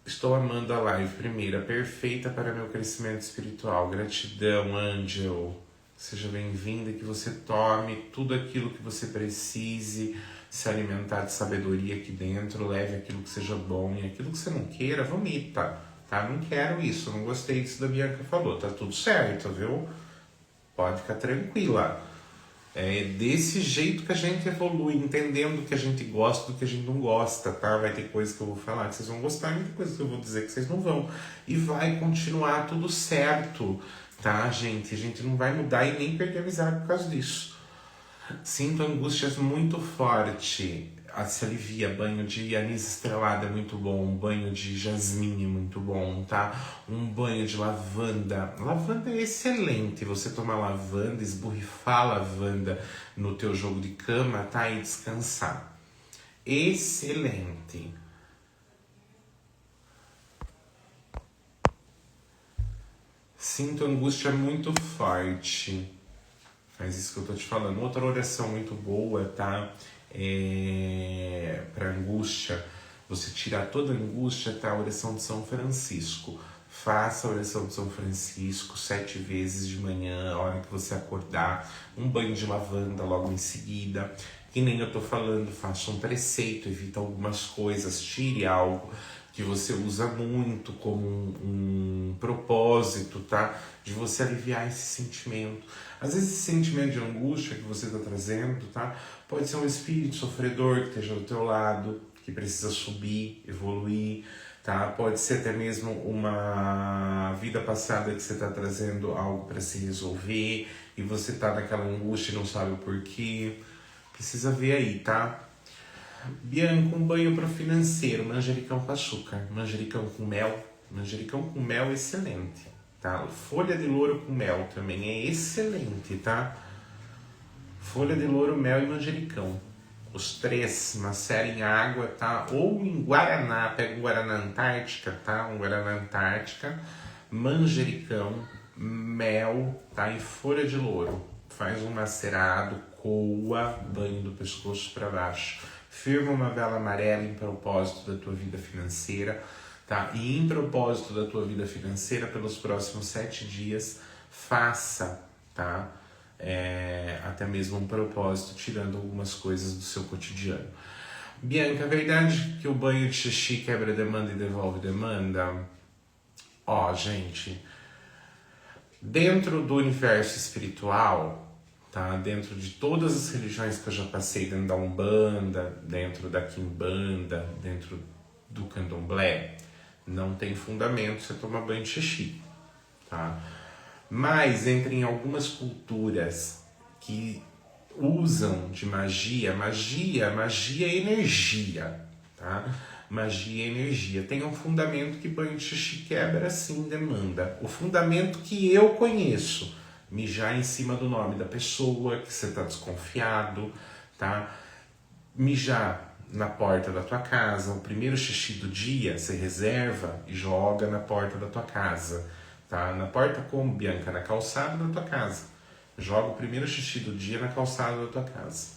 Estou amando a live, primeira, perfeita para meu crescimento espiritual. Gratidão, Angel. Seja bem-vinda, que você tome tudo aquilo que você precise, se alimentar de sabedoria aqui dentro, leve aquilo que seja bom e aquilo que você não queira, vomita, tá? Não quero isso, não gostei disso da Bianca falou, tá tudo certo, viu? Pode ficar tranquila. É desse jeito que a gente evolui, entendendo o que a gente gosta do que a gente não gosta, tá? Vai ter coisas que eu vou falar que vocês vão gostar, e muita coisa que eu vou dizer que vocês não vão. E vai continuar tudo certo, tá, gente? A gente não vai mudar e nem perder amizade por causa disso. Sinto angústias muito forte. Se alivia, banho de anis estrelado é muito bom, um banho de jasmim é muito bom, tá? Um banho de lavanda. Lavanda é excelente, você tomar lavanda, esborrifar lavanda no teu jogo de cama, tá? E descansar. Excelente. Sinto angústia muito forte. Faz isso que eu tô te falando. Outra oração muito boa, tá? Para angústia, você tirar toda a angústia, tá? A oração de São Francisco. Faça a oração de São Francisco 7 vezes de manhã, a hora que você acordar. Um banho de lavanda logo em seguida. Que nem eu tô falando, faça um preceito, evita algumas coisas, tire algo que você usa muito como um propósito, tá? De você aliviar esse sentimento. Às vezes esse sentimento de angústia que você está trazendo, tá? Pode ser um espírito sofredor que esteja do teu lado, que precisa subir, evoluir, tá? Pode ser até mesmo uma vida passada que você está trazendo algo para se resolver e você está naquela angústia e não sabe o porquê. Precisa ver aí, tá? Bianca, um banho pro financeiro, manjericão com açúcar, manjericão com mel. Manjericão com mel é excelente, tá? Folha de louro com mel também é excelente, tá? Folha de louro, mel e manjericão. Os três, macera em água, tá? Ou em guaraná, pega um guaraná Antártica, tá? Um guaraná Antártica, manjericão, mel, tá? E folha de louro. Faz um macerado, coa, banho do pescoço para baixo. Firma uma vela amarela em propósito da tua vida financeira, tá? E em propósito da tua vida financeira, pelos próximos 7 dias, faça, tá? Até mesmo um propósito, tirando algumas coisas do seu cotidiano. Bianca, é verdade que o banho de xixi quebra demanda e devolve demanda? Ó, gente, dentro do universo espiritual, tá? Dentro de todas as religiões que eu já passei, dentro da Umbanda, dentro da Quimbanda, dentro do Candomblé, não tem fundamento você tomar banho de xixi, tá? Mas em algumas culturas que usam de magia é energia, tá? Magia é energia. Tem um fundamento que banho de xixi quebra, sim, demanda. O fundamento que eu conheço, mijar em cima do nome da pessoa, que você está desconfiado, tá? Mijar na porta da tua casa. O primeiro xixi do dia você reserva e joga na porta da tua casa, tá? Na porta como, Bianca? Na calçada da tua casa. Joga o primeiro xixi do dia na calçada da tua casa,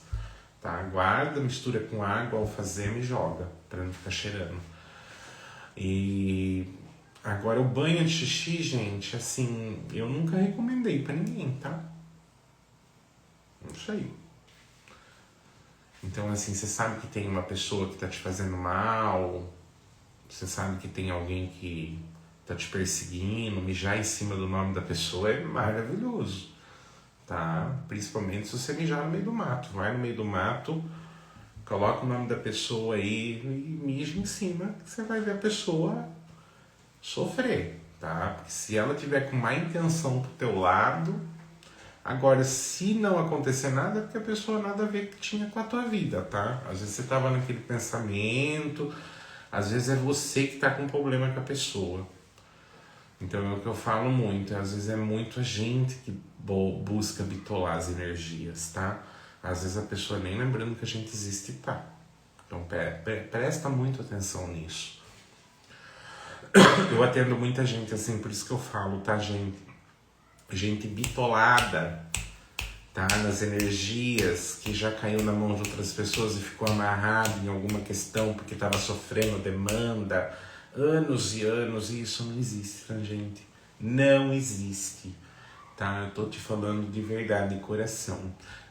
tá? Guarda, mistura com água, alfazema e joga, pra não ficar cheirando. E agora o banho de xixi, gente, assim, eu nunca recomendei pra ninguém, tá? Não sei. Então, assim, você sabe que tem uma pessoa que tá te fazendo mal, você sabe que tem alguém que tá te perseguindo, mijar em cima do nome da pessoa é maravilhoso, tá? Principalmente se você mijar no meio do mato. Vai no meio do mato, coloca o nome da pessoa aí e mija em cima, que você vai ver a pessoa sofrer, tá? Porque se ela tiver com má intenção pro teu lado... Agora, se não acontecer nada, é porque a pessoa nada a ver que tinha com a tua vida, tá? Às vezes você tava naquele pensamento, às vezes é você que tá com problema com a pessoa. Então é o que eu falo muito, às vezes é muito a gente que busca bitolar as energias, tá? Às vezes a pessoa nem lembrando que a gente existe tá. Então presta muito atenção nisso. Eu atendo muita gente assim, por isso que eu falo, tá, gente? Gente bitolada, tá? Nas energias, que já caiu na mão de outras pessoas e ficou amarrado em alguma questão porque estava sofrendo demanda, anos e anos, e isso não existe, tá, gente? Não existe, tá? Eu tô te falando de verdade, de coração.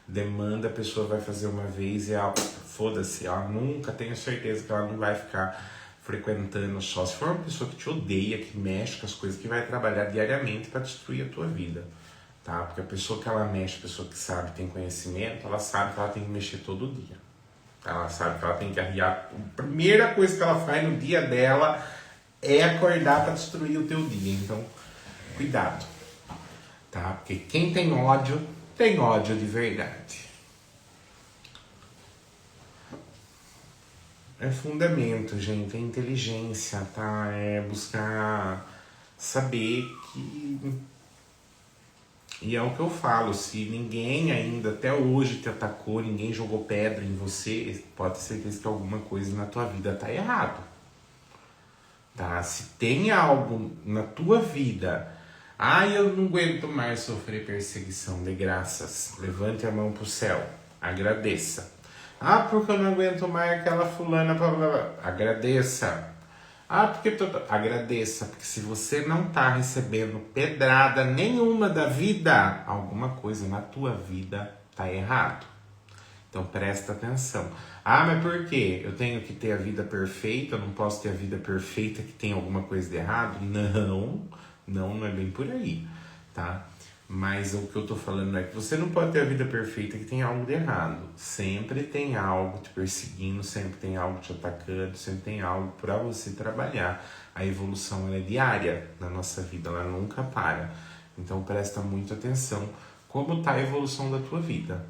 Demanda a pessoa vai fazer uma vez e ela, foda-se, ela nunca, tenho certeza que ela não vai ficar frequentando só. Se for uma pessoa que te odeia, que mexe com as coisas, que vai trabalhar diariamente para destruir a tua vida, tá? Porque a pessoa que ela mexe, a pessoa que sabe, tem conhecimento, ela sabe que ela tem que mexer todo dia. Ela sabe que ela tem que arriar. A primeira coisa que ela faz no dia dela é acordar para destruir o teu dia. Então, cuidado, tá? Porque quem tem ódio de verdade. É fundamento, gente, é inteligência, tá? É buscar saber que... E é o que eu falo, se ninguém ainda até hoje te atacou, ninguém jogou pedra em você, pode ter certeza que alguma coisa na tua vida tá errado, tá? Se tem algo na tua vida, eu não aguento mais sofrer perseguição, de graças, levante a mão pro céu, agradeça. Porque eu não aguento mais aquela fulana, blá, blá, blá. Agradeça. Porque agradeça, porque se você não tá recebendo pedrada nenhuma da vida, alguma coisa na tua vida tá errado. Então presta atenção. Mas por quê? Eu tenho que ter a vida perfeita, eu não posso ter a vida perfeita que tem alguma coisa de errado? Não é bem por aí, tá? Mas o que eu tô falando é que você não pode ter a vida perfeita que tem algo de errado. Sempre tem algo te perseguindo, sempre tem algo te atacando, sempre tem algo para você trabalhar. A evolução ela é diária na nossa vida, ela nunca para. Então presta muita atenção como tá a evolução da tua vida.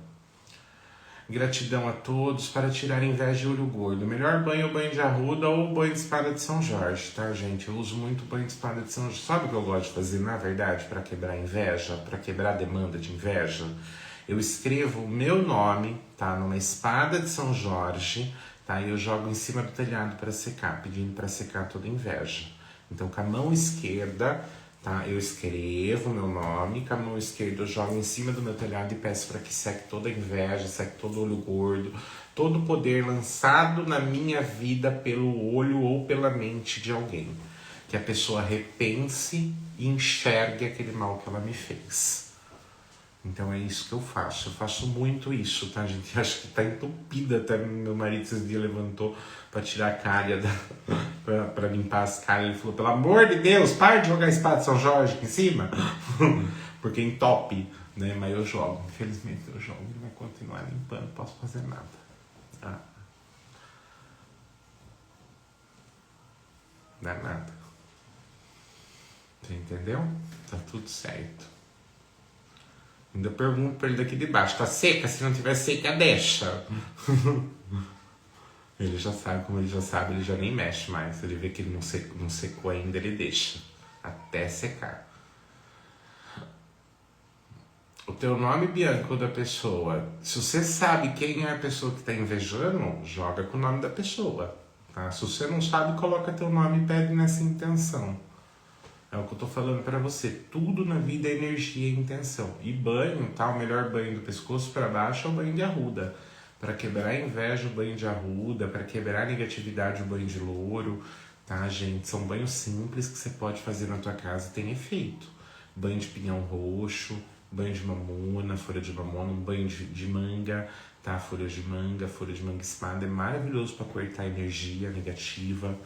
Gratidão a todos para tirar inveja e olho gordo. O melhor banho é o banho de arruda ou o banho de espada de São Jorge, tá, gente? Eu uso muito o banho de espada de São Jorge. Sabe o que eu gosto de fazer, na verdade, para quebrar inveja, para quebrar a demanda de inveja? Eu escrevo o meu nome, tá, numa espada de São Jorge, tá, e eu jogo em cima do telhado para secar, pedindo para secar toda inveja. Então, com a mão esquerda, tá, eu escrevo meu nome, com a mão esquerda eu jogo em cima do meu telhado e peço para que seque toda a inveja, seque todo o olho gordo, todo o poder lançado na minha vida pelo olho ou pela mente de alguém. Que a pessoa repense e enxergue aquele mal que ela me fez. Então é isso que eu faço muito isso, tá, gente? Acho que tá entupida, até meu marido esses dias levantou pra tirar a calha, pra limpar as calhas, ele falou, pelo amor de Deus, para de jogar a espada de São Jorge aqui em cima, porque entope, né, mas eu jogo, infelizmente eu jogo, ele vai continuar limpando, não posso fazer nada, tá? Não é nada, você entendeu? Tá tudo certo. Ainda pergunto pra ele daqui de baixo, tá seca? Se não tiver seca, deixa. Ele já sabe, como ele já sabe, ele já nem mexe mais. Ele vê que ele não secou ainda, ele deixa. Até secar. O teu nome, Bianca, ou da pessoa. Se você sabe quem é a pessoa que está invejando, joga com o nome da pessoa. Tá? Se você não sabe, coloca teu nome e pede nessa intenção. É o que eu tô falando para você. Tudo na vida é energia e intenção. E banho, tá? O melhor banho do pescoço para baixo é o banho de arruda. Para quebrar a inveja, o banho de arruda. Para quebrar a negatividade, o banho de louro. Tá, gente? São banhos simples que você pode fazer na tua casa e tem efeito. Banho de pinhão roxo, banho de mamona, folha de mamona, um banho de manga, tá? Folha de manga espada. É maravilhoso para cortar energia negativa.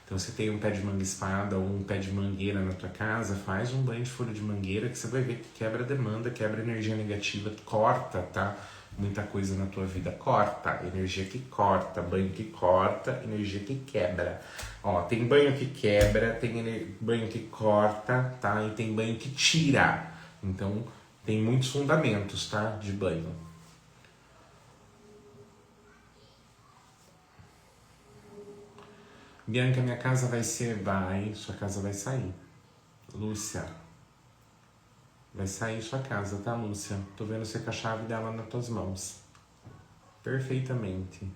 Então, você tem um pé de manga espada ou um pé de mangueira na tua casa, faz um banho de folha de mangueira que você vai ver que quebra a demanda, quebra a energia negativa, corta, tá? Muita coisa na tua vida. Corta, energia que corta, banho que corta, energia que quebra. Ó, tem banho que quebra, tem banho que corta, tá? E tem banho que tira. Então, tem muitos fundamentos, tá? De banho. Bianca, minha casa vai ser... Vai, sua casa vai sair. Lúcia, vai sair sua casa, tá, Lúcia? Tô vendo você com a chave dela nas tuas mãos. Perfeitamente.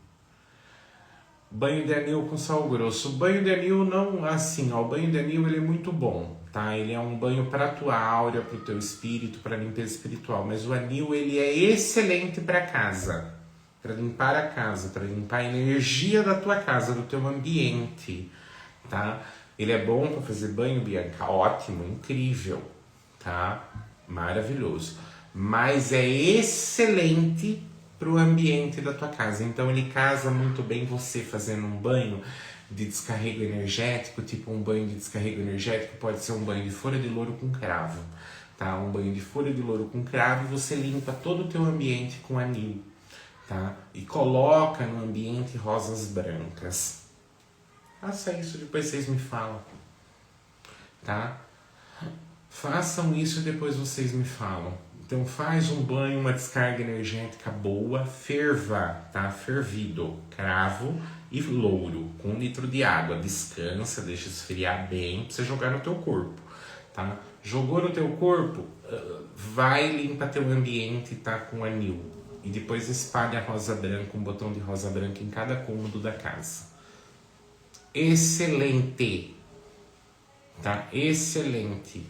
Banho de anil com sal grosso. O banho de anil não, assim, ó, o banho de anil ele é muito bom, tá? Ele é um banho para tua áurea, pro teu espírito, para limpeza espiritual. Mas o anil, ele é excelente para casa. Para limpar a casa, para limpar a energia da tua casa, do teu ambiente, tá? Ele é bom para fazer banho, Bianca? Ótimo, incrível, tá? Maravilhoso. Mas é excelente para o ambiente da tua casa. Então ele casa muito bem você fazendo um banho de descarrego energético, tipo um banho de descarrego energético pode ser um banho de folha de louro com cravo, tá? Um banho de folha de louro com cravo e você limpa todo o teu ambiente com anil. Tá? E coloca no ambiente rosas brancas. Faça isso, depois vocês me falam. Tá? Façam isso e depois vocês me falam. Então faz um banho, uma descarga energética boa, ferva, tá? Fervido, cravo e louro, com 1 litro de água. Descansa, deixa esfriar bem pra você jogar no teu corpo, tá? Jogou no teu corpo, vai limpa teu ambiente, tá? Com anil. E depois espalha a rosa branca, um botão de rosa branca em cada cômodo da casa. Excelente! Tá? Excelente!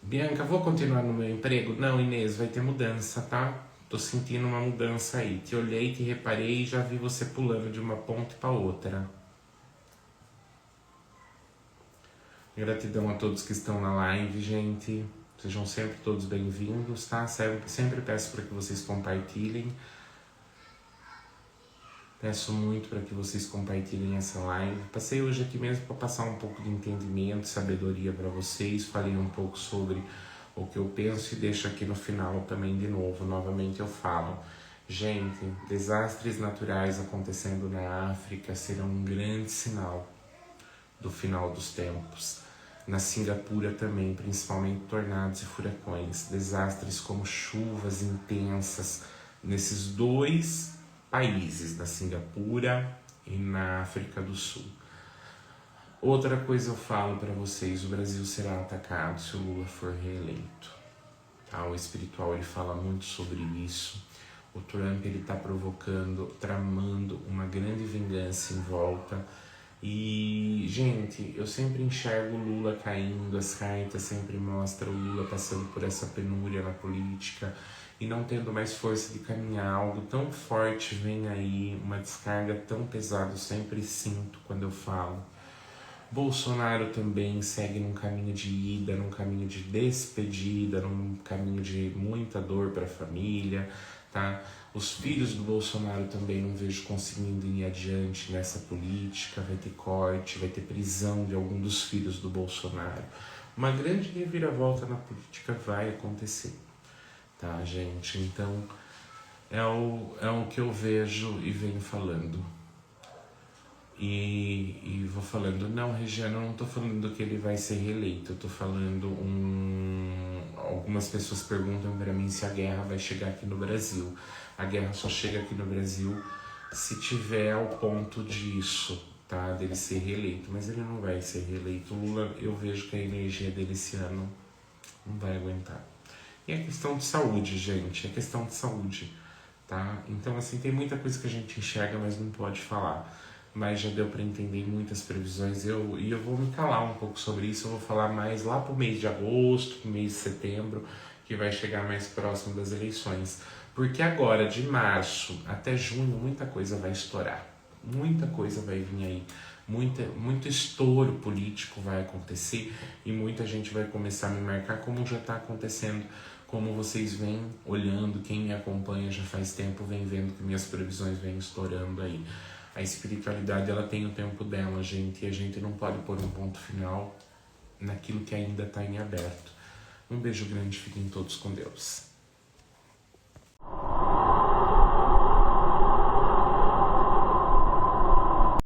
Bianca, vou continuar no meu emprego? Não, Inês, vai ter mudança, tá? Tô sentindo uma mudança aí. Te olhei, te reparei e já vi você pulando de uma ponte para outra. Gratidão a todos que estão na live, gente. Sejam sempre todos bem-vindos, tá? Sempre peço para que vocês compartilhem. Peço muito para que vocês compartilhem essa live. Passei hoje aqui mesmo para passar um pouco de entendimento, sabedoria para vocês. Falei um pouco sobre o que eu penso e deixo aqui no final também de novo. Novamente eu falo. Gente, desastres naturais acontecendo na África serão um grande sinal do final dos tempos. Na Singapura também, principalmente tornados e furacões, desastres como chuvas intensas nesses 2 países, na Singapura e na África do Sul. Outra coisa eu falo para vocês, o Brasil será atacado se o Lula for reeleito. Tá? O espiritual ele fala muito sobre isso. O Trump ele está provocando, tramando uma grande vingança em volta. E, gente, eu sempre enxergo o Lula caindo, as cartas sempre mostram o Lula passando por essa penúria na política e não tendo mais força de caminhar. Algo tão forte vem aí, uma descarga tão pesada, eu sempre sinto quando eu falo. Bolsonaro também segue num caminho de ida, num caminho de despedida, num caminho de muita dor para a família, tá? Os filhos do Bolsonaro também não vejo conseguindo ir adiante nessa política, vai ter corte, vai ter prisão de algum dos filhos do Bolsonaro. Uma grande reviravolta na política vai acontecer, tá, gente? Então, é o que eu vejo e venho falando. E vou falando, não, Regiano, eu não tô falando que ele vai ser reeleito, eu tô falando algumas pessoas perguntam para mim se a guerra vai chegar aqui no Brasil. A guerra só chega aqui no Brasil se tiver ao ponto disso, tá, dele ser reeleito, mas ele não vai ser reeleito. O Lula, eu vejo que a energia dele esse ano não vai aguentar. E é questão de saúde, gente, é questão de saúde, tá? Então, assim, tem muita coisa que a gente enxerga, mas não pode falar. Mas já deu para entender muitas previsões, e eu vou me calar um pouco sobre isso, eu vou falar mais lá pro mês de agosto, pro mês de setembro, que vai chegar mais próximo das eleições. Porque agora, de março até junho, muita coisa vai estourar, muita coisa vai vir aí. Muito estouro político vai acontecer e muita gente vai começar a me marcar, como já está acontecendo, como vocês vêm olhando, quem me acompanha já faz tempo vem vendo que minhas previsões vêm estourando aí. A espiritualidade, ela tem o tempo dela, gente, e a gente não pode pôr um ponto final naquilo que ainda está em aberto. Um beijo grande, fiquem todos com Deus.